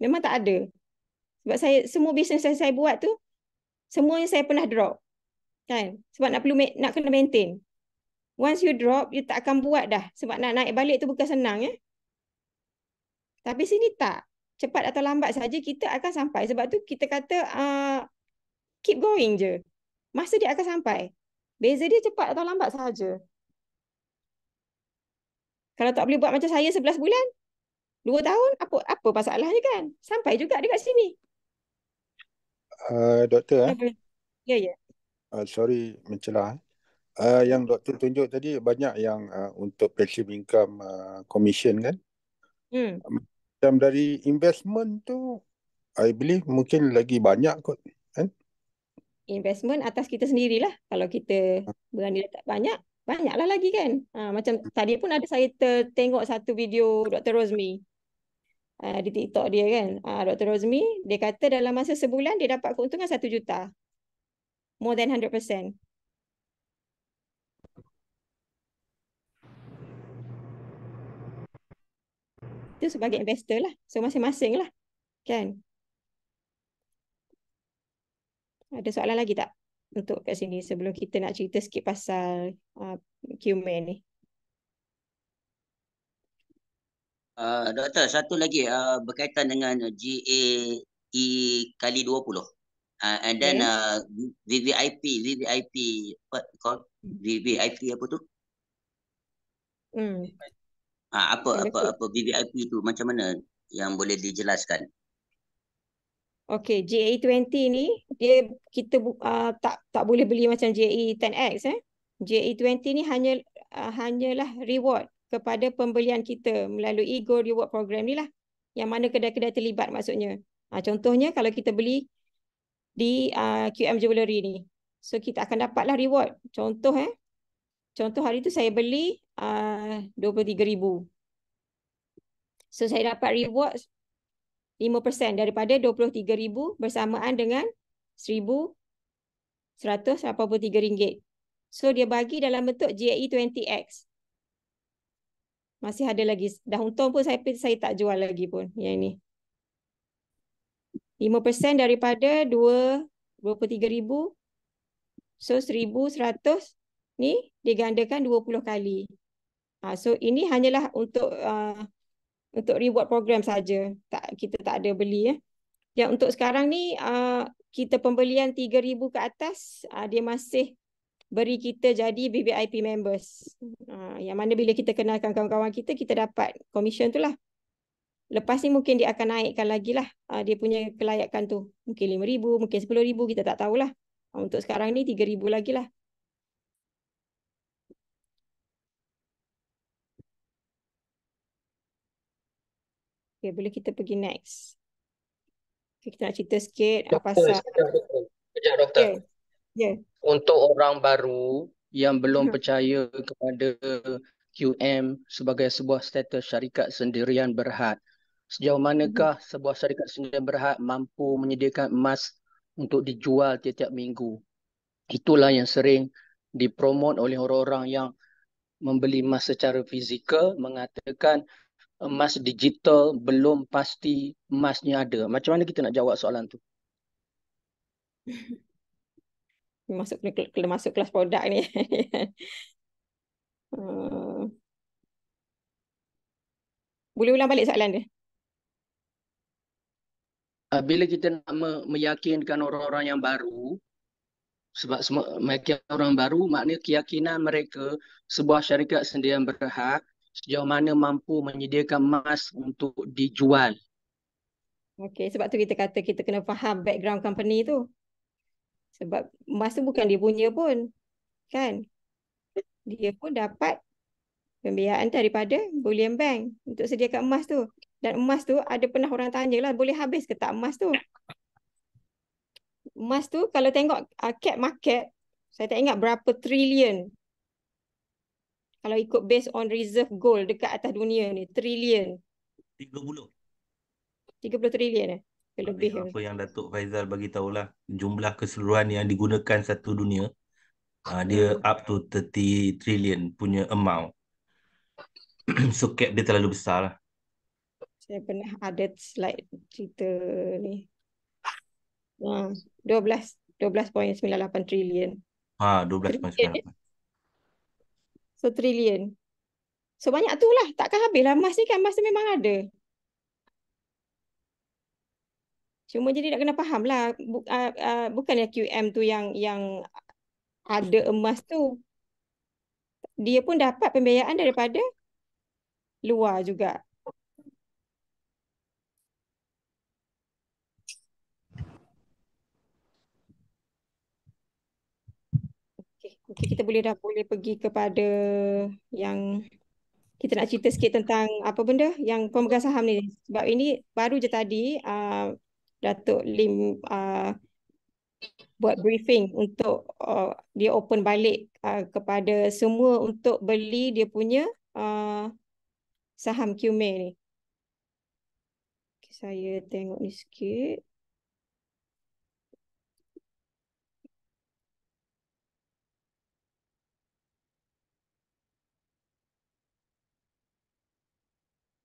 Memang tak ada. Sebab semua bisnes yang saya buat tu, semuanya saya pernah drop. Kan? Sebab nak kena maintain. Once you drop, you tak akan buat dah. Sebab nak naik balik tu bukan senang Tapi sini tak. Cepat atau lambat saja kita akan sampai. Sebab tu kita kata keep going je. Masa dia akan sampai. Beza dia cepat atau lambat saja. Kalau tak boleh buat macam saya 11 bulan, 2 tahun, apa masalahnya kan? Sampai juga dekat sini. Doktor Ya. sorry mencelah. Yang doktor tunjuk tadi banyak yang untuk passive income commission kan? Macam dari investment tu, I believe mungkin lagi banyak kot kan? Investment atas kita sendirilah. Kalau kita berani letak banyaklah lagi kan. Macam tadi pun ada saya tengok satu video Dr. Rosmi di TikTok dia kan. Dr. Rosmi, dia kata dalam masa sebulan dia dapat keuntungan 1 juta. More than 100%. Itu sebagai investor lah. So masing-masing lah. Kan? Ada soalan lagi tak? Untuk kat sini sebelum kita nak cerita sikit pasal QMA ni. Doktor, satu lagi berkaitan dengan GAE kali 20. And then VVIP what called VVIP apa tu? Apa VVIP tu macam mana yang boleh dijelaskan? Okey, GAE20 ni kita tak boleh beli macam GAE 10X GAE20 ni hanyalah reward kepada pembelian kita melalui Gold Reward Program ni lah. Yang mana kedai-kedai terlibat maksudnya. Contohnya kalau kita beli di QM Jewellery ni. So kita akan dapatlah reward. Contoh hari tu saya beli 23,000. So saya dapat reward 5% daripada 23,000 bersamaan dengan RM1,183. So dia bagi dalam bentuk GAE20X. Masih ada lagi. Dah untung pun saya tak jual lagi pun yang ni. 5% daripada 23,000. So 1,100 ni digandakan 20 kali. So ini hanyalah untuk reward program saja. Kita tak ada beli Yang untuk sekarang ni kita pembelian 3,000 ke atas dia masih beri kita jadi VVIP members. Yang mana bila kita kenalkan kawan-kawan kita dapat commission tu lah. Lepas ni mungkin dia akan naikkan lagi lah dia punya kelayakan tu. Mungkin 5,000, mungkin 10,000, kita tak tahulah. Untuk sekarang ni 3,000 lagi lah. Okay, boleh kita pergi next. Okay, kita nak cerita sikit pasal... Sekejap doktor. Ya. Untuk orang baru yang belum percaya kepada QM sebagai sebuah status syarikat sendirian berhad, Sejauh manakah sebuah syarikat sendirian berhad mampu menyediakan emas untuk dijual tiap-tiap minggu? Itulah yang sering dipromot oleh orang-orang yang membeli emas secara fizikal, mengatakan emas digital belum pasti emasnya ada. Macam mana kita nak jawab soalan tu? Masuk kelas produk ni. Boleh ulang balik soalan dia? Bila kita nak meyakinkan orang-orang yang baru, sebab meyakinkan orang baru, maknanya keyakinan mereka sebuah syarikat sendirian berhad sejauh mana mampu menyediakan emas untuk dijual. Okey, sebab tu kita kata kita kena faham background company tu. Sebab emas tu bukan dia punya pun. Kan? Dia pun dapat pembiayaan daripada bullion bank untuk sediakan emas tu. Dan emas tu ada pernah orang tanya lah, boleh habis ke tak emas tu? Emas tu kalau tengok cap market, saya tak ingat berapa trilion. Kalau ikut based on reserve gold dekat atas dunia ni, trilion. 30. 30 trilion lebih. Apa yang Datuk Faizal bagi tahulah, jumlah keseluruhan yang digunakan satu dunia, dia up to 30 trillion punya amount. So cap dia terlalu besar lah. Saya pernah ada slide cerita ni. 12.98 trilion. 12.98. So trilion. So banyak tu lah. Takkan habis lah emas ni kan. Emas tu memang ada. Cuma jadi nak kena faham lah. Bukannya QM tu yang ada emas tu. Dia pun dapat pembiayaan daripada luar juga. Okey, kita boleh pergi kepada yang kita nak cerita sikit tentang apa benda yang pemegang saham ni. Sebab ini baru je tadi Datuk Lim buat briefing untuk dia open balik kepada semua untuk beli dia punya saham QME ni. Okay, saya tengok ni sikit.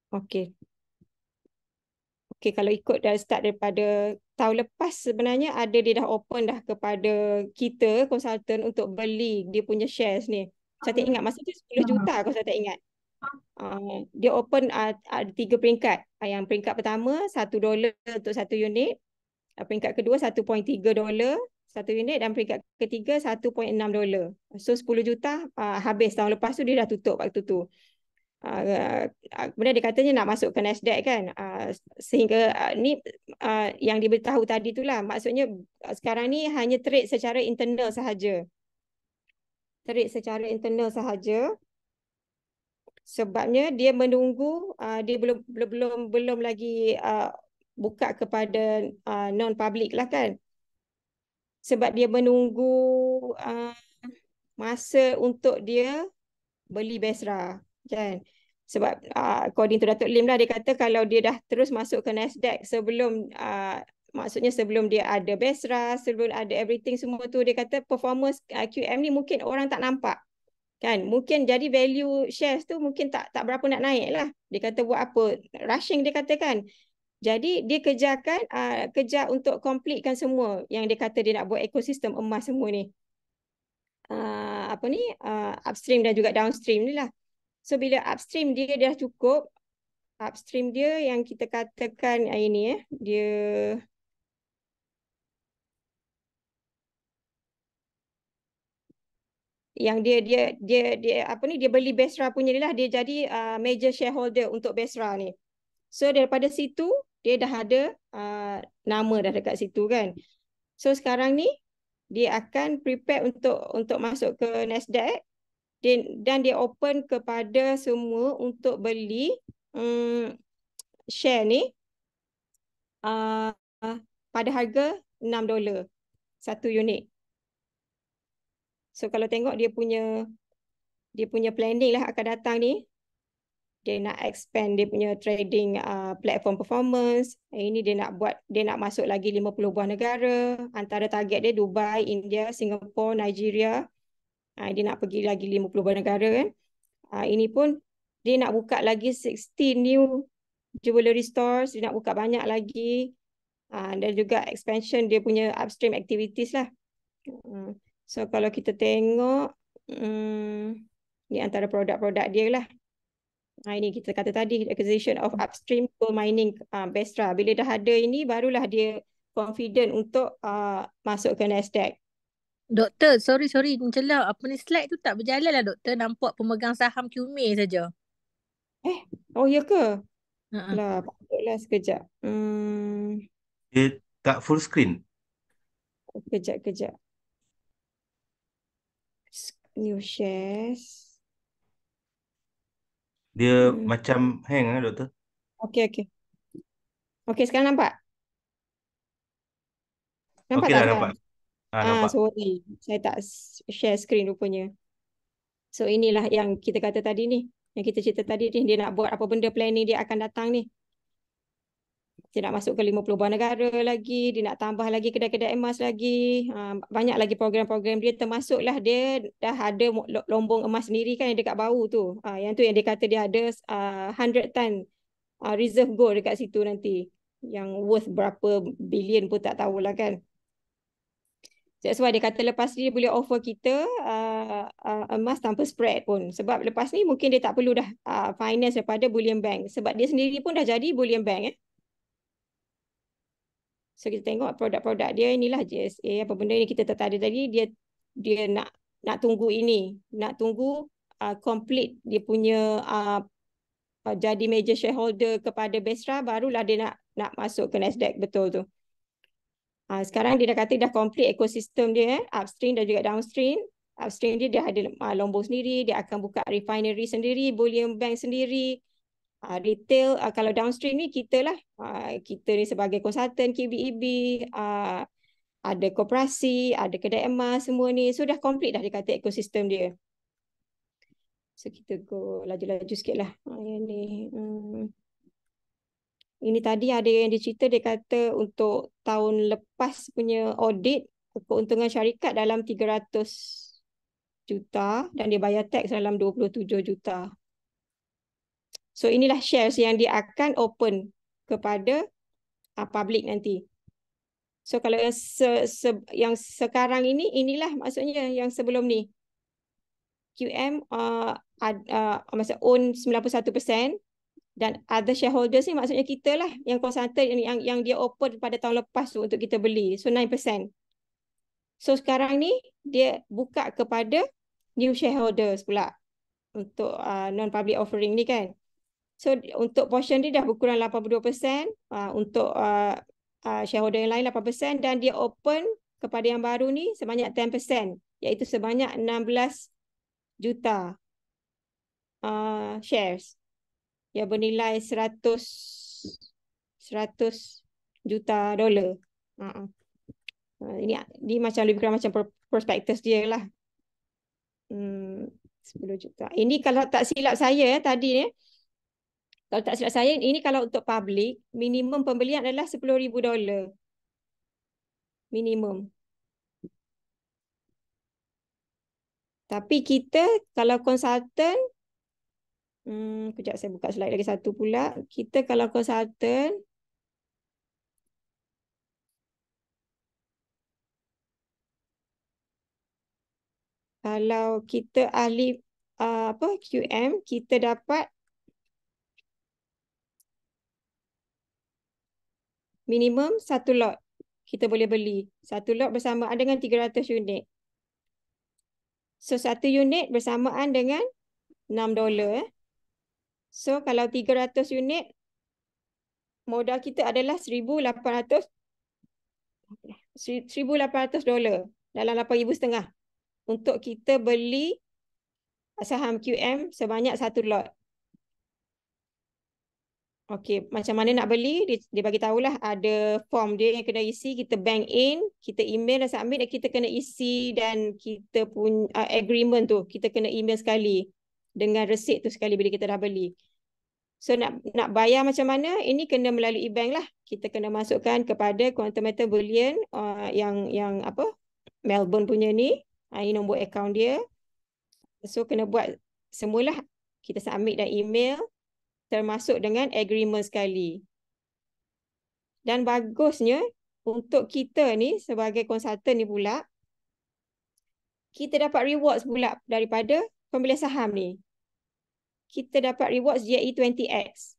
Okey. Okey, kalau ikut dari start daripada tahun lepas sebenarnya ada dia dah open dah kepada kita konsultan untuk beli dia punya shares ni. Saya tak ingat masa tu 10 juta kalau saya tak ingat. Dia open ada 3 peringkat. Yang peringkat pertama $1 untuk 1 unit. Peringkat kedua $1.3 1 unit dan peringkat ketiga $1.6. So 10 juta habis tahun lepas tu dia dah tutup waktu tu. Kemudian dia katanya nak masuk ke Nasdaq kan, sehingga ni yang diberitahu tadi itulah maksudnya sekarang ni hanya trade secara internal sahaja, sebabnya dia menunggu, dia belum lagi buka kepada non public lah kan, sebab dia menunggu masa untuk dia beli Besra kan. Sebab according to Datuk Lim lah, dia kata kalau dia dah terus masuk ke Nasdaq sebelum maksudnya sebelum dia ada Besra, sebelum ada everything semua tu, dia kata performance QM ni mungkin orang tak nampak kan, mungkin jadi value shares tu mungkin tak berapa nak naik lah. Dia kata buat apa rushing, dia katakan. Jadi dia kejar untuk completekan semua yang dia kata dia nak buat ekosistem emas semua ni, upstream dan juga downstream ni lah. So bila upstream dia dah cukup, upstream dia yang kita katakan ini dia yang dia beli Besra punya ni lah, dia jadi major shareholder untuk Besra ni. So daripada situ dia dah ada nama dah dekat situ kan. So sekarang ni dia akan prepare untuk masuk ke Nasdaq. Dan dia open kepada semua untuk beli share ni pada harga $6 1 unit. So kalau tengok dia punya planning lah akan datang ni, dia nak expand dia punya trading platform performance. Ini dia nak masuk lagi 50 buah negara. Antara target dia Dubai, India, Singapore, Nigeria. Dia nak pergi lagi 50 buah negara kan. Ini pun dia nak buka lagi 16 new jewelry stores, dia nak buka banyak lagi. Dan juga expansion dia punya upstream activities lah. So kalau kita tengok ni antara produk-produk dia lah. Ini kita kata tadi acquisition of upstream coal mining Bestra. Bila dah ada ini barulah dia confident untuk masuk ke Nasdaq. Doktor, sorry mencela. Apa ni slide tu tak berjalan lah doktor. Nampak pemegang saham QME saja. Oh ya ke? Lah, patutlah sekejap. Dia tak full screen. Kejap. New shares. Dia macam hang doktor. Okey, sekarang nampak? Nampak Okey tak dah sekarang? nampak. Nampak. Sorry. Saya tak share screen rupanya. So inilah yang kita kata tadi ni. Yang kita cerita tadi ni. Dia nak buat apa benda planning dia akan datang ni. Dia nak masuk ke 50 buah negara lagi. Dia nak tambah lagi kedai-kedai emas lagi. Banyak lagi program-program dia. Termasuklah dia dah ada lombong emas sendiri kan yang dekat bau tu. Yang tu yang dia kata dia ada 100 ton reserve gold dekat situ nanti. Yang worth berapa bilion pun tak tahulah kan. That's why dia kata lepas ni dia boleh offer kita emas tanpa spread pun. Sebab lepas ni mungkin dia tak perlu dah finance daripada bullion bank. Sebab dia sendiri pun dah jadi bullion bank. So kita tengok produk-produk dia inilah JSA. Apa benda ni kita tertarik tadi. Dia nak tunggu ini. Nak tunggu complete dia punya jadi major shareholder kepada Bestra. Barulah dia nak masuk ke Nasdaq betul tu. Sekarang dia dah kata dah complete ekosistem dia, upstream dan juga downstream. Upstream dia ada lombong sendiri, dia akan buka refinery sendiri, bullion bank sendiri, retail. Kalau downstream ni kita lah, kita ni sebagai konsultan KBEB, ada koperasi, ada kedai emas, semua ni. So dah complete dah dia kata ekosistem dia. So kita go laju-laju sikit lah. Ini tadi ada yang dicerita, dia kata untuk tahun lepas punya audit, keuntungan syarikat dalam 300 juta dan dia bayar tax dalam 27 juta. So inilah shares yang dia akan open kepada public nanti. So kalau yang sekarang ini, inilah maksudnya yang sebelum ni. QM masa own 91%. Dan other shareholders ni maksudnya kita lah yang konsultan yang dia open pada tahun lepas tu untuk kita beli. So 9%. So sekarang ni dia buka kepada new shareholders pula untuk non-public offering ni kan. So untuk portion dia dah berkurang 82%, untuk shareholder yang lain 8% dan dia open kepada yang baru ni sebanyak 10%, iaitu sebanyak 16 juta shares. Yang bernilai 100 juta dolar. Ini macam lebih kurang macam prospektus dia lah. 10 juta. Ini kalau tak silap saya tadi ni. Kalau tak silap saya, ini kalau untuk public, minimum pembelian adalah $10,000. Minimum. Tapi kita kalau konsultan, kejap saya buka slide lagi satu pula. Kita kalau konsultan, kalau kita ahli QM, kita dapat minimum satu lot. Kita boleh beli. Satu lot bersamaan dengan 300 unit. So satu unit bersamaan dengan $6. So kalau 300 unit, modal kita adalah $1,800 dalam $8,500 untuk kita beli saham QM sebanyak satu lot. Okey, macam mana nak beli? Dia bagi tahulah ada form dia yang kena isi, kita bank in, kita email dan submit, dan kita kena isi dan kita pun agreement tu kita kena email sekali dengan resit tu sekali bila kita dah beli. So nak bayar macam mana? Ini kena melalui bank lah. Kita kena masukkan kepada Quantum Metal Bullion yang apa? Melbourne punya ni. Ini nombor akaun dia. So kena buat semualah. Kita submit dan email termasuk dengan agreement sekali. Dan bagusnya untuk kita ni sebagai konsultan ni pula, kita dapat rewards pula daripada pembelian saham ni. Kita dapat rewards GE 20X.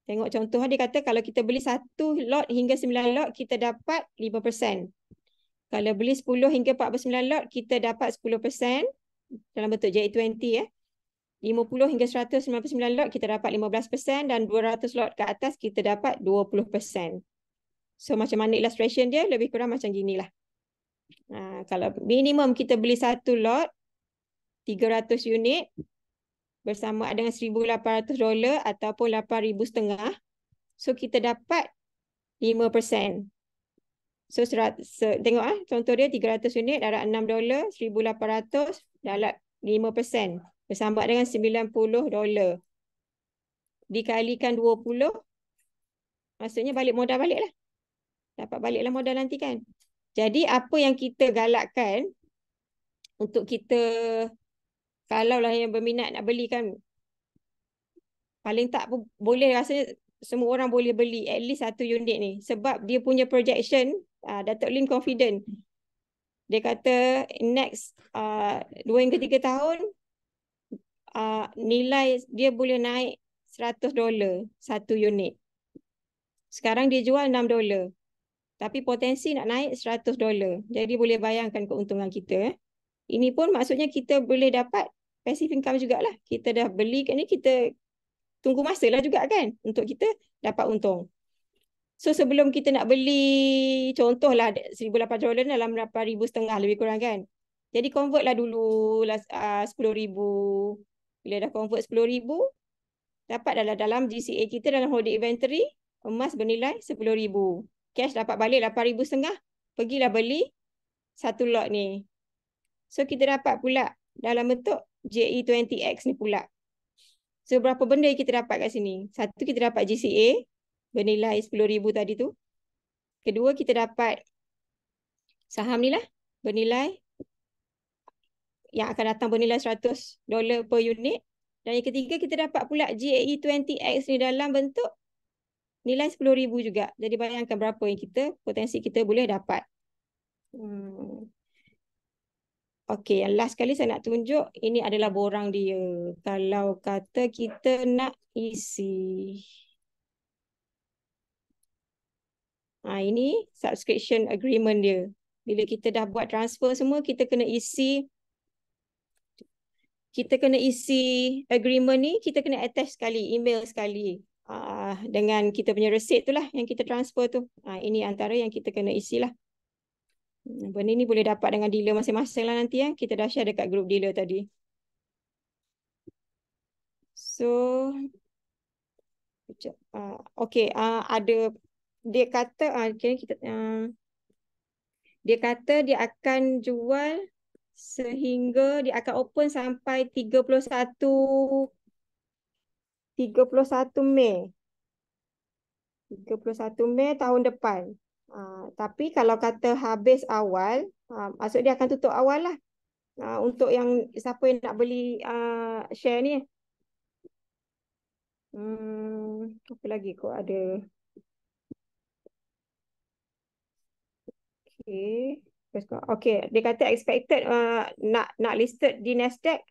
Tengok contoh dia kata kalau kita beli 1 lot hingga 9 lot, kita dapat 5%. Kalau beli 10 hingga 49 lot, kita dapat 10% dalam bentuk GE 20 50 hingga 199 lot, kita dapat 15% dan 200 lot ke atas, kita dapat 20%. So macam mana illustration dia? Lebih kurang macam ginilah. Kalau minimum kita beli 1 lot, 300 unit, bersama dengan $1,800 ataupun $8,500. So kita dapat 5%. So tengok contoh dia 300 unit darab $6, $1,800 darab 5%. Bersama dengan $90. Dikalikan 20, maksudnya balik modal balik lah. Dapat baliklah modal nanti kan. Jadi apa yang kita galakkan untuk kita, kalaulah yang berminat nak beli kan, paling tak boleh, rasanya semua orang boleh beli at least 1 unit ni. Sebab dia punya projection, Datuk Lim confident. Dia kata next 2 hingga 3 tahun, nilai dia boleh naik $100 1 unit. Sekarang dia jual $6. Tapi potensi nak naik $100. Jadi boleh bayangkan keuntungan kita. Ini pun maksudnya kita boleh dapat passive income jugalah. Kita dah beli kan ni, kita tunggu masa lah juga kan untuk kita dapat untung. So sebelum kita nak beli, contohlah $1,800 dalam $8,500 lebih kurang kan. Jadi convert lah dulu $10,000. Bila dah convert $10,000, dapat dalam GCA kita, dalam holding inventory, emas bernilai $10,000. Cash dapat balik $8,500. Pergilah beli 1 lot ni. So kita dapat pula dalam bentuk GE 20X ni pula. So berapa benda yang kita dapat kat sini? Satu, kita dapat GCA bernilai $10,000 tadi tu. Kedua, kita dapat saham ni lah bernilai, yang akan datang bernilai $100 per unit. Dan yang ketiga, kita dapat pula GE 20X ni dalam bentuk nilai $10,000 juga. Jadi bayangkan berapa yang potensi kita boleh dapat. Okey, yang last kali saya nak tunjuk, ini adalah borang dia. Kalau kata kita nak isi. Ini subscription agreement dia. Bila kita dah buat transfer semua, kita kena isi agreement ni, kita kena attach sekali, email sekali. Dengan kita punya receipt tu lah yang kita transfer tu. Ini antara yang kita kena isilah. Benda ni boleh dapat dengan dealer masing-masing lah nanti ya. Kita dah share dekat group dealer tadi. So, okay, ada, dia kata, dia kata dia akan jual sehingga dia akan open sampai 31 Mei. 31 Mei tahun depan. Tapi kalau kata habis awal, maksud dia akan tutup awal lah. Untuk yang siapa yang nak beli share ni. Apa lagi kok ada. Okay, dia kata expected nak listed di Nasdaq,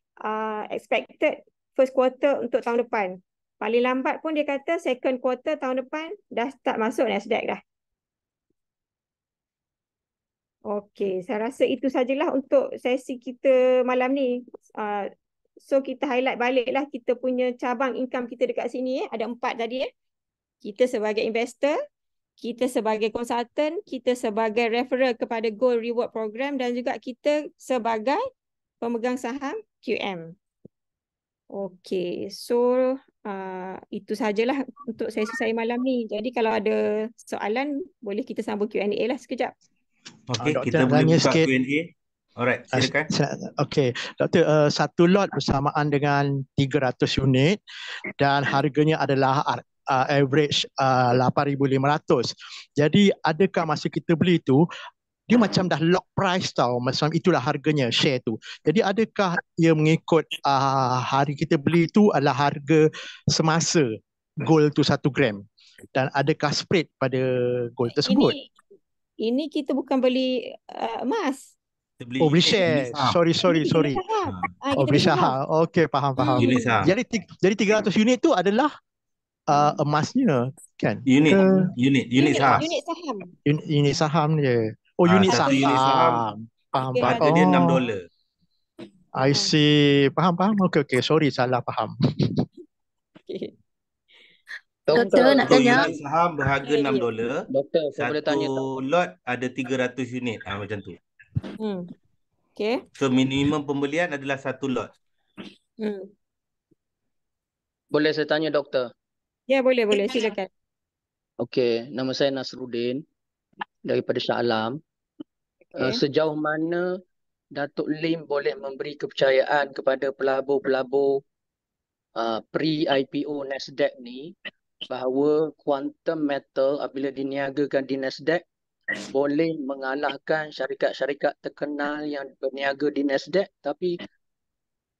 expected first quarter untuk tahun depan. Paling lambat pun dia kata second quarter tahun depan dah start masuk Nasdaq dah. Okey, saya rasa itu sajalah untuk sesi kita malam ni. So kita highlight baliklah kita punya cabang income kita dekat sini. Ada 4 tadi. Kita sebagai investor, kita sebagai konsultan, kita sebagai referral kepada Gold Reward Program dan juga kita sebagai pemegang saham QM. Okey, so itu sajalah untuk sesi saya malam ni. Jadi kalau ada soalan, boleh kita sambung Q&A lah sekejap. Okey, kita boleh buka Q&A. Alright, silakan. Okey, Doktor, satu lot bersamaan dengan 300 unit dan harganya adalah average 8,500. Jadi adakah masa kita beli tu dia macam dah lock price tau, macam itulah harganya share tu. Jadi adakah ia mengikut hari kita beli tu adalah harga semasa gold tu 1 gram, dan adakah spread pada gold tersebut? Ini kita bukan beli emas. Oh, beli share. Sorry. Beli saham. Oh, beli saham. Okey, faham. Unit saham. Jadi 300 unit tu adalah emasnya kan? Unit saham. Unit saham dia. Oh, unit satu saham. unit saham. Faham. Harga dia $6. I see. Faham. Okey. Sorry, salah faham. Doktor nak tanya. Unit saham berharga $6. Doktor, saya boleh tanya tak? Satu lot ada 300 unit. Macam tu. Okay. So minimum pembelian adalah satu lot. Boleh saya tanya doktor? Ya, boleh. Silakan. Okey, nama saya Nasruddin daripada Shah Alam. Sejauh mana Datuk Lim boleh memberi kepercayaan kepada pelabur-pelabur pre-IPO Nasdaq ni bahawa quantum metal apabila diniagakan di Nasdaq boleh mengalahkan syarikat-syarikat terkenal yang berniaga di Nasdaq, tapi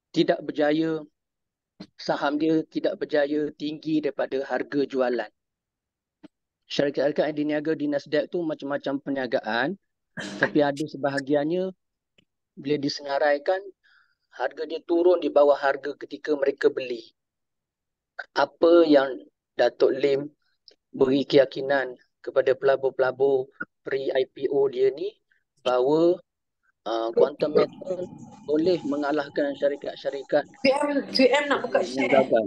tidak berjaya, saham dia tidak berjaya tinggi daripada harga jualan. Syarikat-syarikat yang diniaga di Nasdaq tu macam-macam perniagaan, tapi ada sebahagiannya bila disenaraikan harga dia turun di bawah harga ketika mereka beli. Apa yang Datuk Lim beri keyakinan kepada pelabur-pelabur pre-IPO dia ni bahawa quantum metal boleh mengalahkan syarikat-syarikat nak buka yang gagal?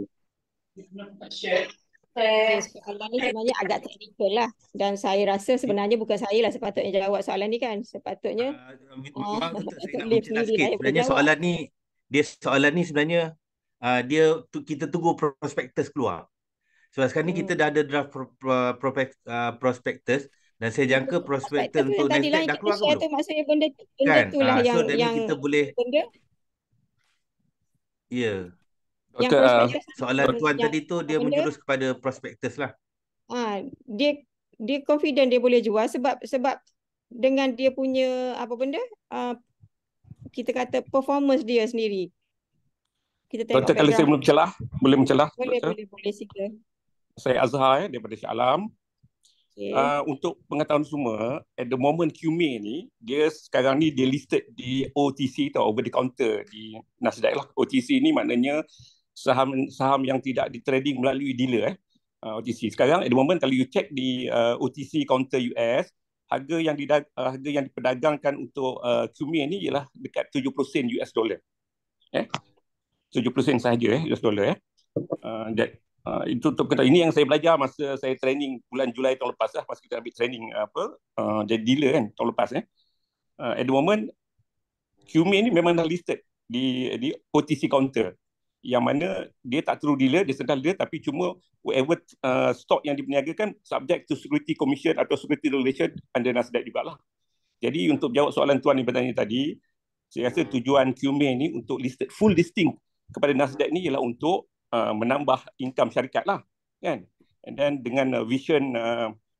Soalan ni sebenarnya agak teknikal lah, dan saya rasa sebenarnya bukan saya lah sepatutnya jawab soalan ni kan. Sepatutnya saya nak mencelah sikit. Sebenarnya soalan ni sebenarnya kita tunggu prospektus keluar. Sebab sekarang ni kita dah ada draft prospektus, dan saya jangka prospektus untuk Nasdaq dah keluar ke belum? Itu maksudnya benda Kan? itulah So yang kita boleh benda. Ya. Yang prospektus Soalan tuan tadi tu dia menjurus kepada prospektus lah. Dia confident dia boleh jual sebab dengan dia punya kita kata performance dia sendiri. Kita tengok Doktor, kalau saya boleh mencelah. Boleh sila. Saya Azhar daripada Shah Alam. Untuk pengetahuan semua, at the moment QME ni, dia sekarang ni dia listed di OTC atau over the counter di Nasdaq lah. OTC ni maknanya saham yang tidak di trading melalui dealer OTC. Sekarang at the moment kalau you check di OTC counter US, harga yang diperdagangkan untuk QME ni ialah dekat 70 sen US dollar. 70 sen sahaja US dollar. Itu untuk kata ini yang saya belajar masa saya training bulan Julai tahun lepas lah, masa kita ambil training jadi dealer kan tahun lepas. At the moment QME ni memang dah listed di OTC counter, yang mana dia tak true dealer, dia sedang dealer, tapi cuma whatever stock yang diperniagakan subject to security commission atau security regulation under Nasdaq jugalah. Jadi untuk jawab soalan tuan yang bertanya tadi, saya rasa tujuan QME ni untuk full listing kepada Nasdaq ni ialah untuk menambah income syarikat lah kan. And then dengan vision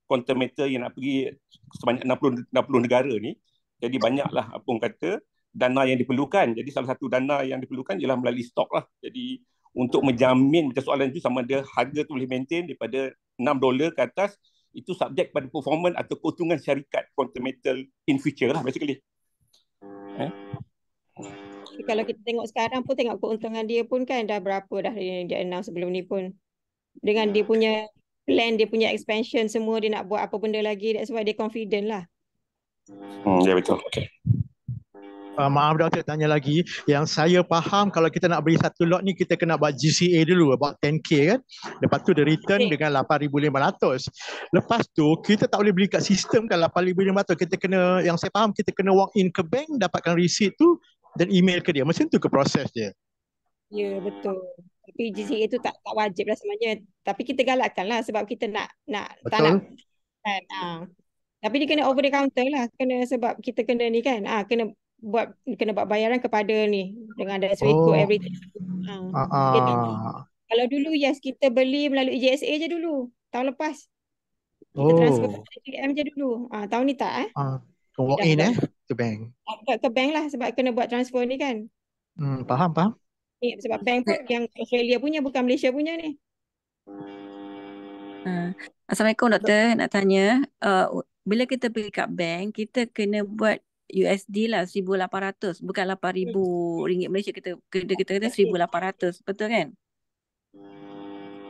quantum metal yang nak pergi sebanyak 60 negara ni, jadi banyaklah apa orang kata dana yang diperlukan. Jadi salah satu dana yang diperlukan ialah melalui stok lah. Jadi untuk menjamin macam soalan itu sama ada harga tu boleh maintain daripada $6 ke atas, itu subjek pada performance atau keuntungan syarikat quantum metal in future lah basically. Kalau kita tengok sekarang pun, tengok keuntungan dia pun kan dah berapa dah dia announce sebelum ni pun. Dengan dia punya plan, dia punya expansion semua, dia nak buat apa benda lagi, that's why dia confident lah. Ya betul. Okay. Maaf doktor, tanya lagi. Yang saya faham kalau kita nak beli satu lot ni, kita kena buat GCA dulu about 10K kan. Lepas tu dia return dengan 8,500. Lepas tu kita tak boleh beli kat sistem kan 8,500. Kita kena, yang saya faham, kita kena walk in ke bank, dapatkan receipt tu dan email ke dia. Macam tu ke proses dia? Ya betul. Tapi GCA tu tak wajib lah sebenarnya. Tapi kita galakkan lah sebab kita nak tak nak kan. Tapi dia kena over the counter lah. Kena sebab kita kena ni kan. Kena kena buat bayaran kepada ni dengan ada sweko Oh. everything. Dia tak. Kalau dulu yes kita beli melalui JSA je dulu tahun lepas. Kita transfer ke ATM je dulu. Tahun ni tak Walk in ke bank. Ke bank lah sebab kena buat transfer ni kan. Faham. Sebab bank pun yang Australia punya bukan Malaysia punya ni. Assalamualaikum doktor, nak tanya bila kita pergi kat bank kita kena buat USD lah 1,800 bukan 8,000 ringgit Malaysia, kita kata 1,800, betul kan?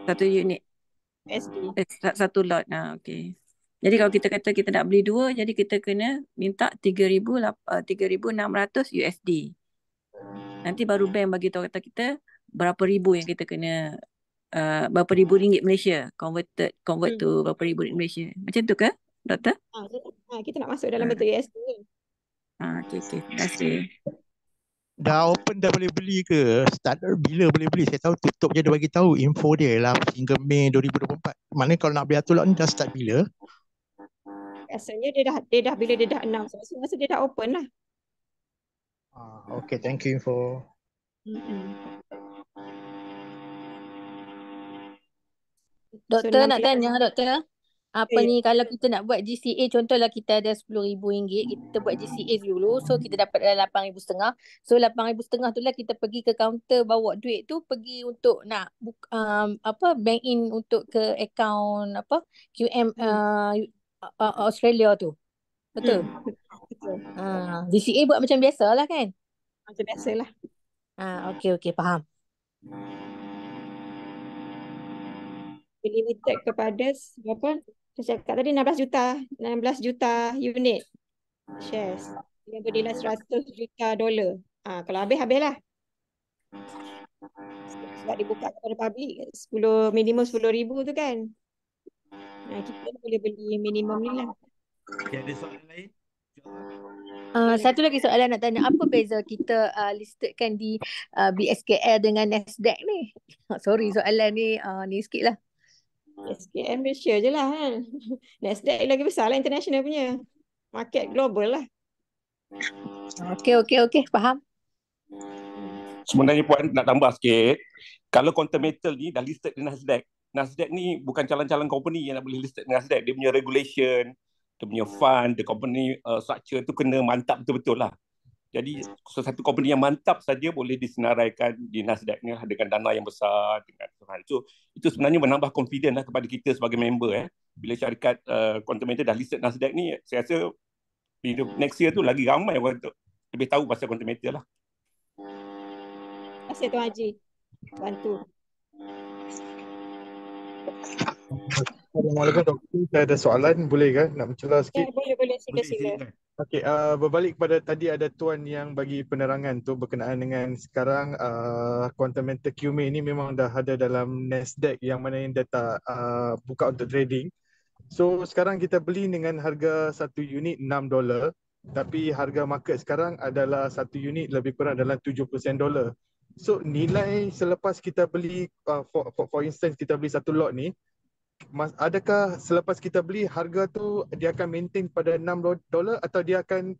Satu unit USD. Satu lot. Okey. Jadi kalau kita kata kita nak beli 2, jadi kita kena minta 3,600 USD. Nanti baru bank bagi tahu kata kita berapa ribu yang kita kena berapa ribu ringgit Malaysia convert to berapa ribu ringgit Malaysia. Macam tu ke doktor? Kita nak masuk dalam bentuk USD kan. Okey. Terima kasih. Dah open dah boleh beli ke? Start bila boleh beli? Saya tahu tutup je dia bagi tahu info dia lah hingga Mei 2024. Maknanya kalau nak beli satu lot ni dah start bila? Biasanya dia dah bila dia dah announce masa dia dah open lah. Okay, thank you info. Doktor nak tanya doktor. Apa ni kalau kita nak buat GCA, contohlah kita ada RM10,000, kita buat GCA dulu, so kita dapat dalam RM8,500. So RM8,500 tu lah kita pergi ke kaunter bawa duit tu pergi untuk nak bank in untuk ke akaun QM Australia tu. Betul? Betul. GCA buat macam biasa lah kan? Macam biasa lah. Okey, faham. Limited kepada berapa? Saya cakap tadi 16 juta unit shares yang bernilai $100 juta. Kalau habis-habis lah. Sebab dibuka kepada public minimum 10,000 tu kan. Kita boleh beli minimum ni lah. Ada soalan lain? Satu lagi soalan nak tanya, apa beza kita listedkan di BSKL dengan Nasdaq ni? Sorry soalan ni sikit lah. SKM Malaysia je lah kan. Nasdaq lagi besar lah international punya. Market global lah. Okey, faham. Sebenarnya puan nak tambah sikit. Kalau Quantum Metal ni dah listed di Nasdaq. Nasdaq ni bukan calon-calon company yang nak boleh listed di Nasdaq. Dia punya regulation, dia punya fund, the company structure tu kena mantap betul-betul lah. Jadi satu company yang mantap saja boleh disenaraikan di Nasdaq ni lah dengan dana yang besar, dengan so itu sebenarnya menambah confidence lah kepada kita sebagai member bila syarikat Quantum Metal dah listed Nasdaq ni, saya rasa next year tu lagi ramai orang lebih tahu pasal Quantum Metal lah. Terima kasih Tuan Haji bantu. Assalamualaikum doktor. Saya ada soalan, boleh kan? Nak mencela sikit? Boleh. Sila. Okey, berbalik kepada tadi ada tuan yang bagi penerangan tu berkenaan dengan sekarang Quantum Metal QME ni memang dah ada dalam Nasdaq yang mana yang dah tak buka untuk trading. So sekarang kita beli dengan harga satu unit $6, tapi harga market sekarang adalah satu unit lebih kurang dalam 70 sen dolar. So nilai selepas kita beli for instance kita beli satu lot ni, adakah selepas kita beli harga tu dia akan maintain pada $6 atau dia akan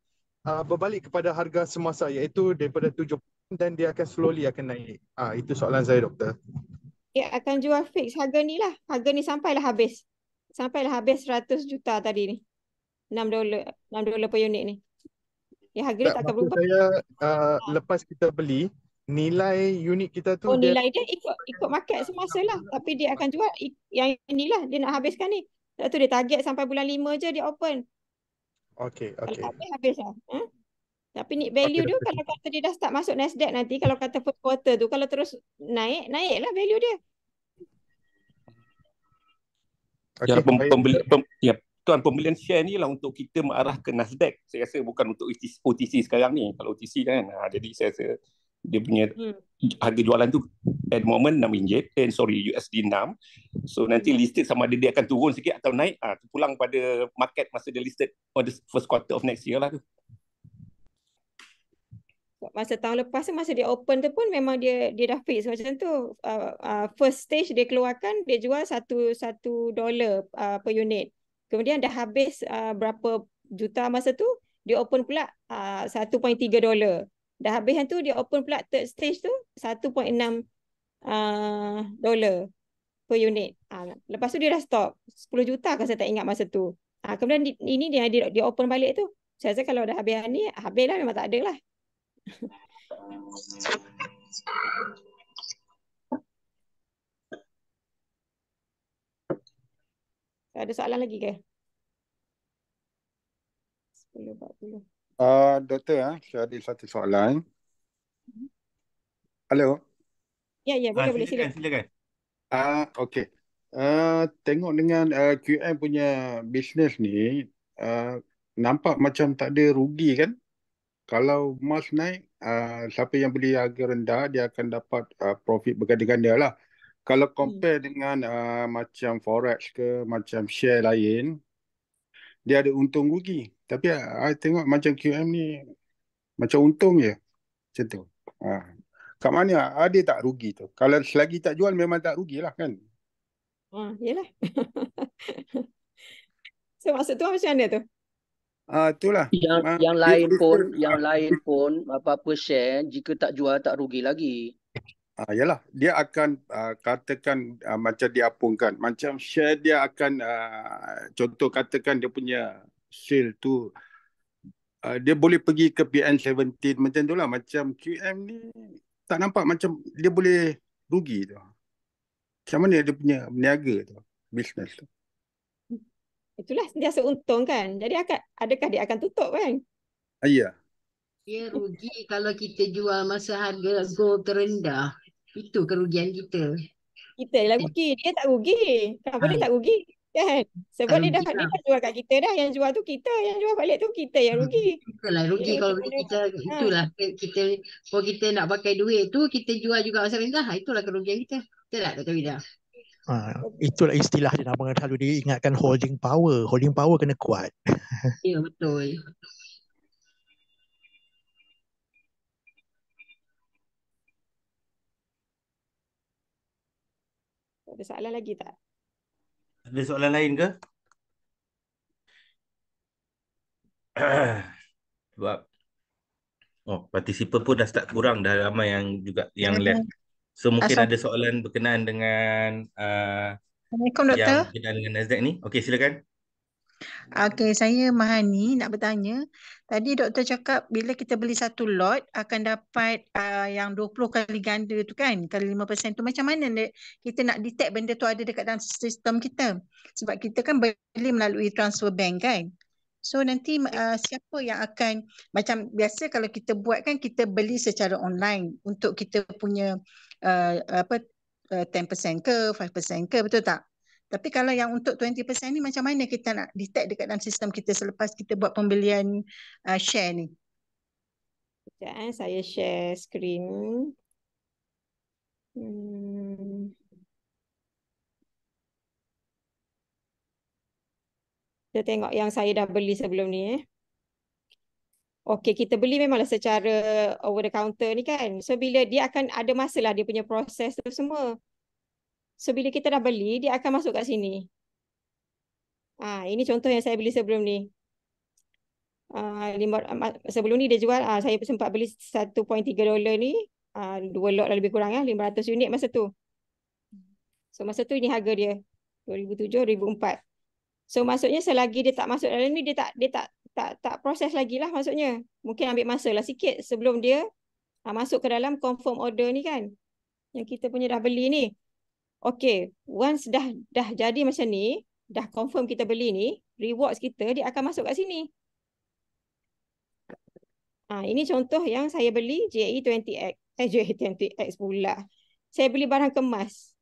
berbalik kepada harga semasa iaitu daripada 70 dan dia akan slowly akan naik? Itu soalan saya doktor. Dia akan jual fix harga ni lah. Harga ni sampailah habis. Sampailah habis 100 juta tadi ni. $6 per unit ni. Ya, harga dia tak akan berubah. Saya lepas kita beli nilai unit kita tu nilai dia ikut market semasa lah. Tapi dia akan jual yang inilah dia nak habiskan ni. Lepas tu dia target sampai bulan 5 je dia open. Okey. Kalau habis lah. Tapi ni value dia kalau kata dia dah start masuk Nasdaq nanti, kalau kata first quarter tu kalau terus naik lah value dia. Pembelian share ni lah untuk kita mengarah ke Nasdaq. Saya rasa bukan untuk OTC sekarang ni. Kalau OTC kan, jadi saya rasa dia punya harga jualan tu at the moment USD 6. So nanti listed sama ada dia akan turun sikit atau naik, pulang pada market masa dia listed on the first quarter of next year lah tu. Masa tahun lepas tu, masa dia open tu pun memang dia dah fix macam tu. First stage dia keluarkan, dia jual $1 per unit. Kemudian dah habis berapa juta masa tu, dia open pula $1.3. Dah habis yang tu dia open pula third stage tu $1.6 per unit. Lepas tu dia dah stop. 10 juta kan saya tak ingat masa tu. Kemudian ini dia open balik tu. Saya rasa kalau dah habis ni, habis lah, memang tak ada lah. Ada soalan lagi ke? 10:40. Doktor, saya ada satu soalan. Halo. Ya, boleh Silakan. Okey. Tengok dengan QM punya bisnes ni, nampak macam tak ada rugi kan? Kalau emas naik, siapa yang beli harga rendah, dia akan dapat profit berganda-ganda lah. Kalau compare dengan macam forex ke, macam share lain, dia ada untung rugi. Tapi I tengok macam QM ni, macam untung je. Macam tu. Kat mana ada tak rugi tu? Kalau selagi tak jual memang tak rugilah kan? Yelah. So maksud tu macam mana tu? Itulah. Yang lain pun apa-apa share, jika tak jual tak rugi lagi. Yalah, dia akan katakan macam diapungkan. Macam share dia akan contoh katakan dia punya sale tu dia boleh pergi ke PN17 macam tu lah. Macam QM ni tak nampak macam dia boleh rugi tu. Macam mana dia punya berniaga tu, bisnes tu. Itulah sentiasa untung kan. Jadi adakah dia akan tutup kan? Ya. Dia rugi kalau kita jual masa harga gold terendah. Itu kerugian kita. Kita lah rugi. Dia tak rugi. Kenapa dia tak rugi? Kan? Sebab dia dah jual kat kita dah. Yang jual tu kita. Yang jual balik tu kita yang rugi. Itulah rugi kalau kita. Itulah kalau kita nak pakai duit tu, kita jual juga masa rendah. Itulah kerugian kita. Betul tak Dr. Vida? Itulah istilah dia nama selalu diingatkan holding power. Holding power kena kuat. Ya, betul. Ada soalan lagi tak? Ada soalan lain ke? Sebab partisipan pun dah start kurang, dah ramai yang juga yang left. So mungkin ada soalan berkenaan dengan Assalamualaikum doktor. yang berkenaan dengan Nasdaq ni. Okey, silakan. Okey, saya Mahani nak bertanya. Tadi doktor cakap bila kita beli satu lot akan dapat yang 20 kali ganda tu kan, kali 5% tu. Macam mana kita nak detect benda tu ada dekat dalam sistem kita? Sebab kita kan beli melalui transfer bank kan. So nanti siapa yang akan, macam biasa kalau kita buat kan kita beli secara online untuk kita punya 10% ke 5% ke, betul tak? Tapi kalau yang untuk 20% ni macam mana kita nak detect dekat dalam sistem kita selepas kita buat pembelian share ni? Sekejap, saya share screen. Kita tengok yang saya dah beli sebelum ni. Okey, kita beli memanglah secara over the counter ni kan. So bila dia akan ada masa lah dia punya proses tu semua. So bila kita dah beli, dia akan masuk kat sini. Ini contoh yang saya beli sebelum ni. Sebelum ni dia jual, saya sempat beli $1.3 ni. 2 lot lah lebih kurang 500 unit masa tu. So masa tu ini harga dia 2007, 2004. So maksudnya selagi dia tak masuk dalam ni, dia tak proses lagi lah maksudnya. Mungkin ambil masa lah sikit sebelum dia masuk ke dalam confirm order ni kan. Yang kita punya dah beli ni. Okay, once dah jadi macam ni, dah confirm kita beli ni, rewards kita dia akan masuk kat sini. Ini contoh yang saya beli JE20X. JE20X pula. Saya beli barang kemas.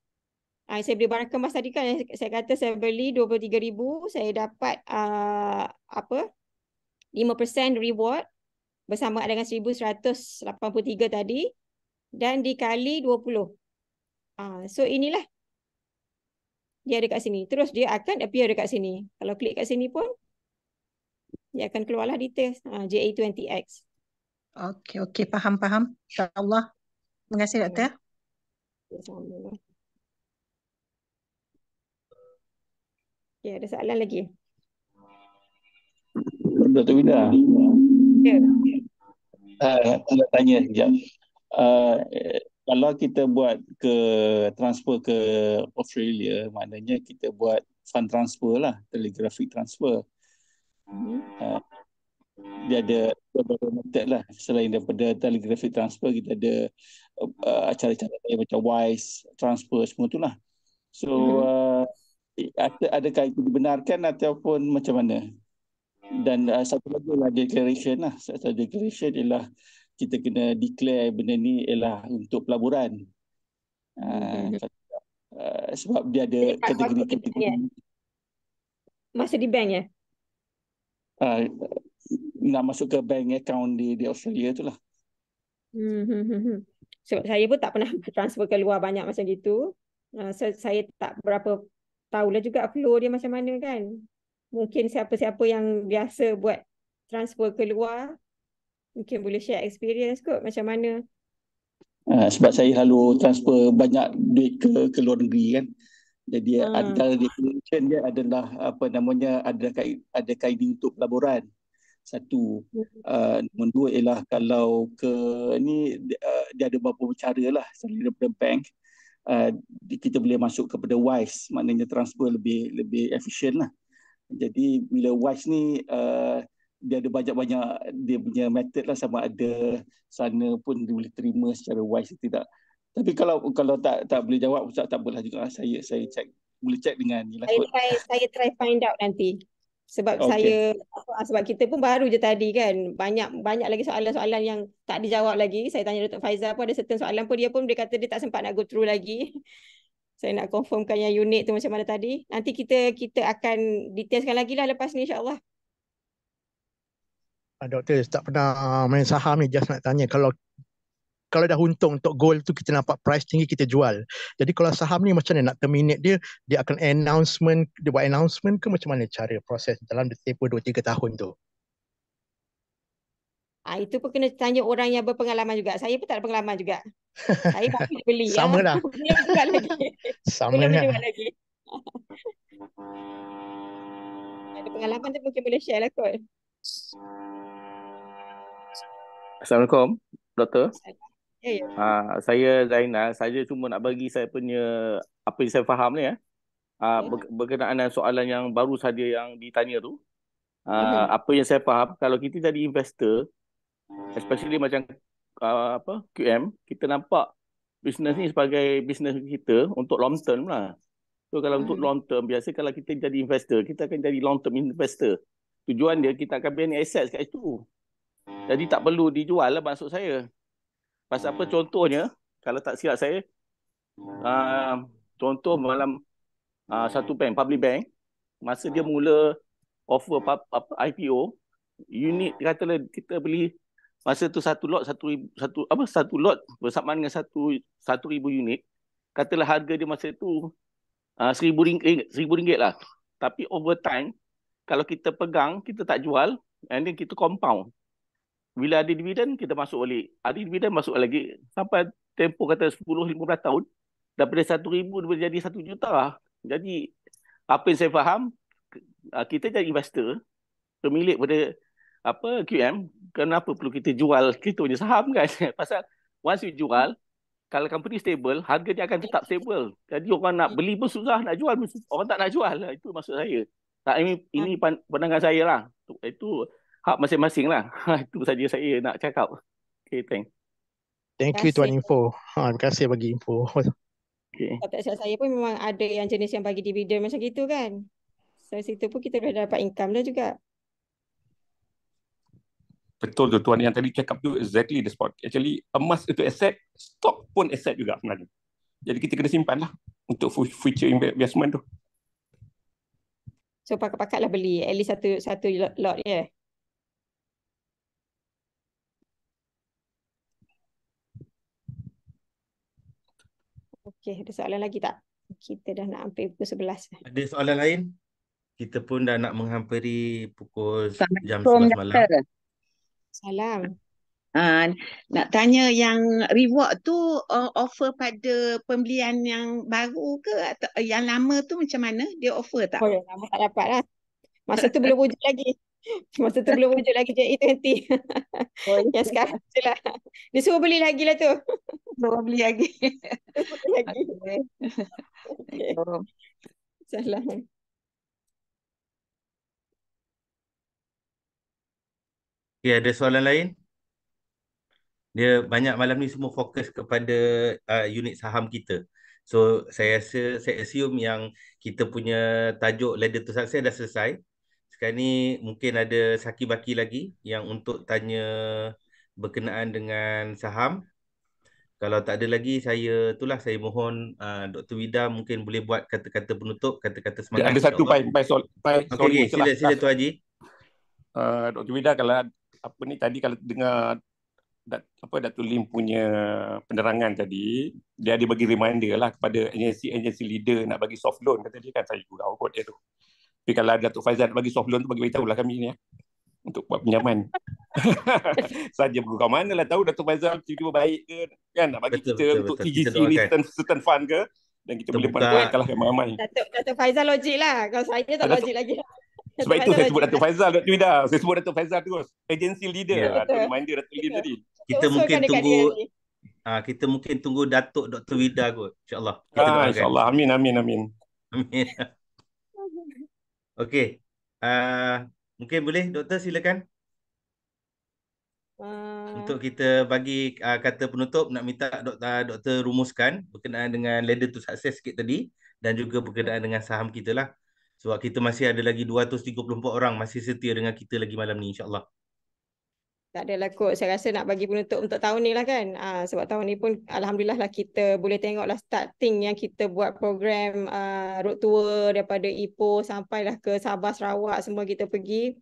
Saya beli barang kemas tadi kan, saya kata saya beli 23,000, saya dapat 5% reward bersama dengan 1,183 tadi dan dikali 20. So inilah dia ada kat sini. Terus dia akan appear dekat sini. Kalau klik kat sini pun dia akan keluarlah details JE20X. Okey, faham. InsyaAllah. Terima kasih doktor. Sama-sama. Okay, ada soalan lagi? Dr. Vida. Nak tanya sekejap. Kalau kita buat transfer ke Australia, maknanya kita buat fund transfer lah, telegraphic transfer. Dia ada beberapa method lah. Selain daripada telegraphic transfer, kita ada cara-cara lain macam wise transfer, semua tu lah. So adakah itu dibenarkan ataupun macam mana? Dan satu lagi lah declaration lah. Satu declaration ialah kita kena declare benda ni ialah untuk pelaburan. Sebab dia ada kategori-kategori. Masa di bank ya? Nak masuk ke bank account di Australia tu lah. Sebab saya pun tak pernah transfer keluar banyak macam gitu. Saya tak berapa tahulah juga flow dia macam mana kan. Mungkin siapa-siapa yang biasa buat transfer keluar mungkin boleh share experience kot macam mana. Sebab saya selalu transfer banyak duit ke luar negeri kan. Jadi antara declaration dia adalah apa namanya, ada kaedah untuk pelaburan. Satu. Nombor dua ialah kalau ni dia ada beberapa cara lah selain daripada bank. Kita boleh masuk kepada WISE, maknanya transfer lebih efisien lah. Jadi bila WISE ni dia ada banyak-banyak dia punya method lah, sama ada sana pun dia boleh terima secara WISE atau tidak. Tapi kalau tak boleh jawab, Ustaz, tak apalah juga. Saya check, boleh check dengan ni lah. Saya try find out nanti. Sebab sebab kita pun baru je tadi kan. Banyak lagi soalan-soalan yang tak dijawab lagi. Saya tanya Dr. Faizal pun ada certain soalan pun dia kata dia tak sempat nak go through lagi. Saya nak confirmkan yang unit tu macam mana tadi. Nanti kita akan detailkan lagi lah lepas ni insyaAllah. Doktor, tak pernah main saham ni, just nak tanya. Kalau dah untung untuk gold tu, kita nampak price tinggi, kita jual. Jadi kalau saham ni macam mana nak terminate dia akan dia buat announcement ke macam mana cara proses dalam tempoh 2-3 tahun tu? Itu pun kena tanya orang yang berpengalaman juga. Saya pun tak ada pengalaman juga. Saya baru beli. Sama lah. Belum jual lagi. Sama Belum lah. jual lagi. Ada pengalaman tu mungkin boleh share lah kot. Assalamualaikum, Doktor. Ya. Saya Zainal. Saya cuma nak bagi saya punya apa yang saya faham ni berkenaan dengan soalan yang baru saja yang ditanya tu. Apa yang saya faham, kalau kita jadi investor, especially macam QM, kita nampak bisnes ni sebagai bisnes kita untuk long term lah. So kalau untuk long term, biasa kalau kita jadi investor, kita akan jadi long term investor. Tujuan dia kita akan beli assets kat situ. Jadi tak perlu dijual lah maksud saya. Pasal apa, contohnya, kalau tak silap saya, contoh malam satu bank, public bank, masa dia mula offer IPO, unit katalah kita beli masa tu satu lot bersamaan dengan 1,000 unit, katalah harga dia masa tu RM1,000 lah. Tapi over time, kalau kita pegang, kita tak jual, and then kita compound. Bila ada dividen, kita masuk balik. Ada dividen, masuk lagi. Sampai tempoh kata 10-15 tahun, daripada 1,000 dia jadi 1 juta lah. Jadi, apa yang saya faham, kita jadi investor, pemilik pada QM, kenapa perlu kita jual kita punya saham kan? Pasal once you jual, kalau company stable, harga dia akan tetap stable. Jadi orang nak beli pun susah, nak jual pun orang tak nak jual. Itu maksud saya. Ini pandangan saya lah. Itu hak masing-masing lah. Itu saja saya nak cakap. Okay, thanks. Thank you Tuan Info. Terima kasih bagi info. Okay. Tak silap saya pun memang ada yang jenis yang bagi dividen macam gitu kan. So situ pun kita dah dapat income dah juga. Betul tu Tuan, yang tadi cakap tu exactly the spot. Actually emas itu aset, stock pun aset juga sebenarnya. Jadi kita kena simpan lah untuk future investment tu. So pakat-pakat lah beli at least satu lot ya. Yeah. Okey, ada soalan lagi tak? Kita dah nak hampir pukul 11. Ada soalan lain? Kita pun dah nak menghampiri pukul jam 11 malam. Salam. Nak tanya yang reward tu offer pada pembelian yang baru ke atau yang lama tu macam mana? Dia offer tak? Oh, yang lama tak dapat lah. Masa tu belum wujud lagi. Masa tu belum wujud lagi JE20. Oh, Yang sekarang je lah. Dia suruh beli lagi lah tu. Suruh beli lagi. Suruh beli lagi. Okay. Okay. Salah. Okay, ada soalan lain? Dia banyak malam ni semua fokus kepada unit saham kita. So saya assume yang kita punya tajuk Ladder to Success dah selesai. Sekarang ni mungkin ada saki-baki lagi yang untuk tanya berkenaan dengan saham. Kalau tak ada lagi, saya mohon Dr. Wida mungkin boleh buat kata-kata penutup, kata-kata semangat. Ada satu Okey, sila Tu Haji. Dr. Wida, kalau apa ni tadi kalau dengar Datuk Lim punya penerangan tadi, dia ada bagi reminder lah kepada agensi leader nak bagi soft loan, kata dia kan, saya gurau kot dia tu. Tapi kalau Datuk Faizal nak bagi soft loan tu, bagi beritahu lah kami ni ya, untuk buat pinjaman. Saja bergurau, manalah tahu Datuk Faizal tiba-tiba baik ke kan, nak bagi kita untuk TGC ni certain fund ke, dan kita boleh manfaatkan lah ramai-ramai. Datuk Faizal logik lah, kalau saya tak logik lagi. Sebab itu saya sebut Datuk Faizal, Dr. Wida. Saya sebut Datuk Faizal terus. Agensi leader. Atau reminder Datuk Lim tadi. Kita mungkin tunggu Datuk Dr. Wida kot. InsyaAllah. InsyaAllah. Amin. Amin. Okey. Mungkin boleh Doktor silakan. Untuk kita bagi kata penutup, nak minta Doktor rumuskan berkenaan dengan Ladder to Success sikit tadi dan juga berkenaan dengan saham kita lah. Sebab kita masih ada lagi 234 orang masih setia dengan kita lagi malam ni, insyaAllah. Tak adalah kot, saya rasa nak bagi penutup untuk tahun ni lah kan. Sebab tahun ni pun Alhamdulillah lah kita boleh tengok lah starting yang kita buat program road tour daripada Ipoh sampailah ke Sabah, Sarawak, semua kita pergi.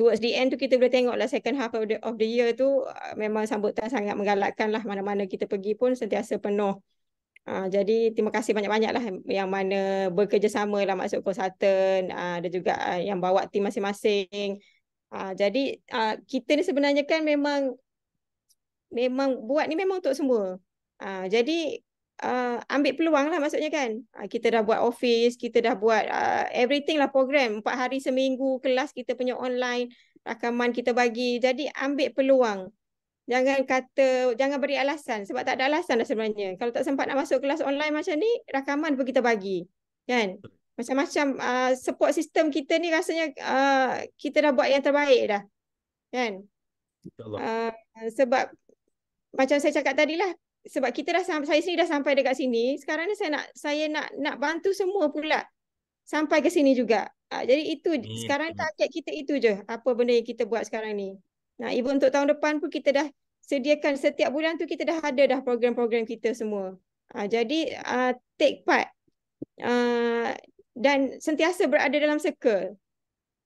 Towards the end tu kita boleh tengok lah second half of the year tu memang sambutan sangat menggalakkan lah, mana-mana kita pergi pun sentiasa penuh. Jadi terima kasih banyak-banyak lah yang mana bekerjasama lah, maksud consultant dan juga yang bawa tim masing-masing. Jadi kita ni sebenarnya kan memang buat ni memang untuk semua. Jadi ambil peluang lah maksudnya kan. Kita dah buat office, kita dah buat everything lah, program 4 hari seminggu, kelas kita punya online, rakaman kita bagi. Jadi ambil peluang. Jangan beri alasan, sebab tak ada alasan dah sebenarnya. Kalau tak sempat nak masuk kelas online macam ni, rakaman pun kita bagi. Kan? Macam-macam support system kita ni rasanya kita dah buat yang terbaik dah. Kan? Sebab macam saya cakap tadi lah, sebab kita dah saya sendiri dah sampai dekat sini, sekarang ni saya nak bantu semua pula sampai ke sini juga. Jadi itu sekarang target kita itu je, apa benda yang kita buat sekarang ni. Nah, even untuk tahun depan pun kita dah sediakan setiap bulan tu kita dah ada dah program-program kita semua. Jadi take part dan sentiasa berada dalam circle.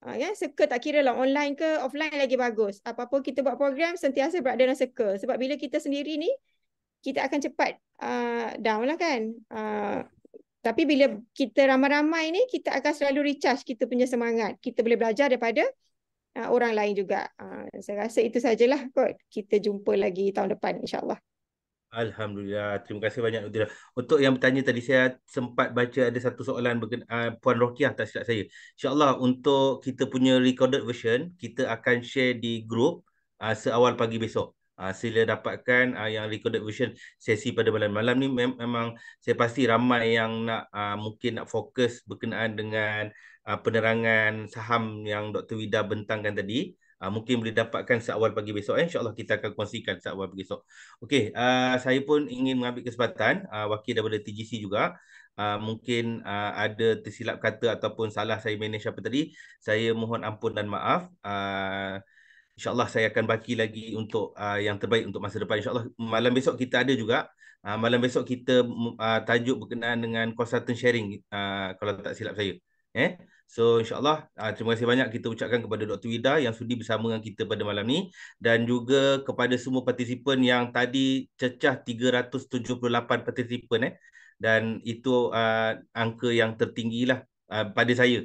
Ya, circle tak kira lah online ke offline lagi bagus. Apa-apa kita buat program sentiasa berada dalam circle. Sebab bila kita sendiri ni kita akan cepat down lah kan. Tapi bila kita ramai-ramai ni kita akan selalu recharge kita punya semangat. Kita boleh belajar daripada orang lain juga. Saya rasa itu sajalah kot. Kita jumpa lagi tahun depan insyaAllah. Alhamdulillah. Terima kasih banyak Dr. Untuk yang bertanya tadi, saya sempat baca ada satu soalan Puan Rokiah tak silap saya. InsyaAllah untuk kita punya recorded version, kita akan share di grup seawal pagi besok. Sila dapatkan yang recorded version sesi pada malam ni. Memang saya pasti ramai yang nak mungkin nak fokus berkenaan dengan penerangan saham yang Dr. Wida bentangkan tadi. Mungkin boleh dapatkan seawal pagi besok. InsyaAllah kita akan kongsikan seawal pagi besok. Okey, saya pun ingin mengambil kesempatan, wakil daripada TGC juga. Mungkin ada tersilap kata ataupun salah saya manage apa tadi. Saya mohon ampun dan maaf. InsyaAllah saya akan bagi lagi untuk yang terbaik untuk masa depan. InsyaAllah malam besok kita ada juga. Malam besok kita tajuk berkenaan dengan consultant sharing, kalau tak silap saya. So insyaAllah terima kasih banyak kita ucapkan kepada Dr. Wida yang sudi bersama dengan kita pada malam ni, dan juga kepada semua partisipan yang tadi cecah 378 partisipan, dan itu angka yang tertinggi lah pada saya.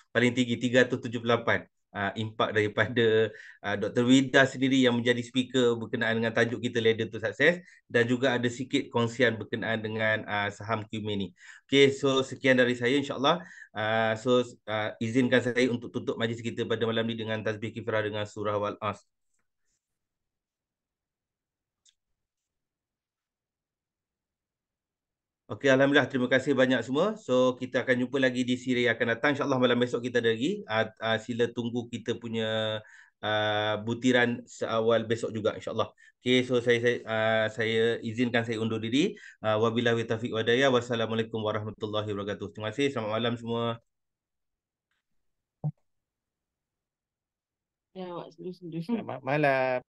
Paling tinggi 378. impak daripada Dr. Wida sendiri yang menjadi speaker berkenaan dengan tajuk kita Ladder to Success, dan juga ada sikit kongsian berkenaan dengan saham QME ni. Okay, so sekian dari saya insyaAllah. Izinkan saya untuk tutup majlis kita pada malam ni dengan tasbih kifrah dengan surah Wal-As. Okey, alhamdulillah, terima kasih banyak semua. So kita akan jumpa lagi di siri yang akan datang. InsyaAllah malam besok kita ada lagi. Sila tunggu kita punya butiran seawal besok juga insyaAllah. Okey, so saya izinkan saya undur diri. Wabillahi taufiq wadaya. Wassalamualaikum warahmatullahi wabarakatuh. Terima kasih. Selamat malam semua. Selamat malam.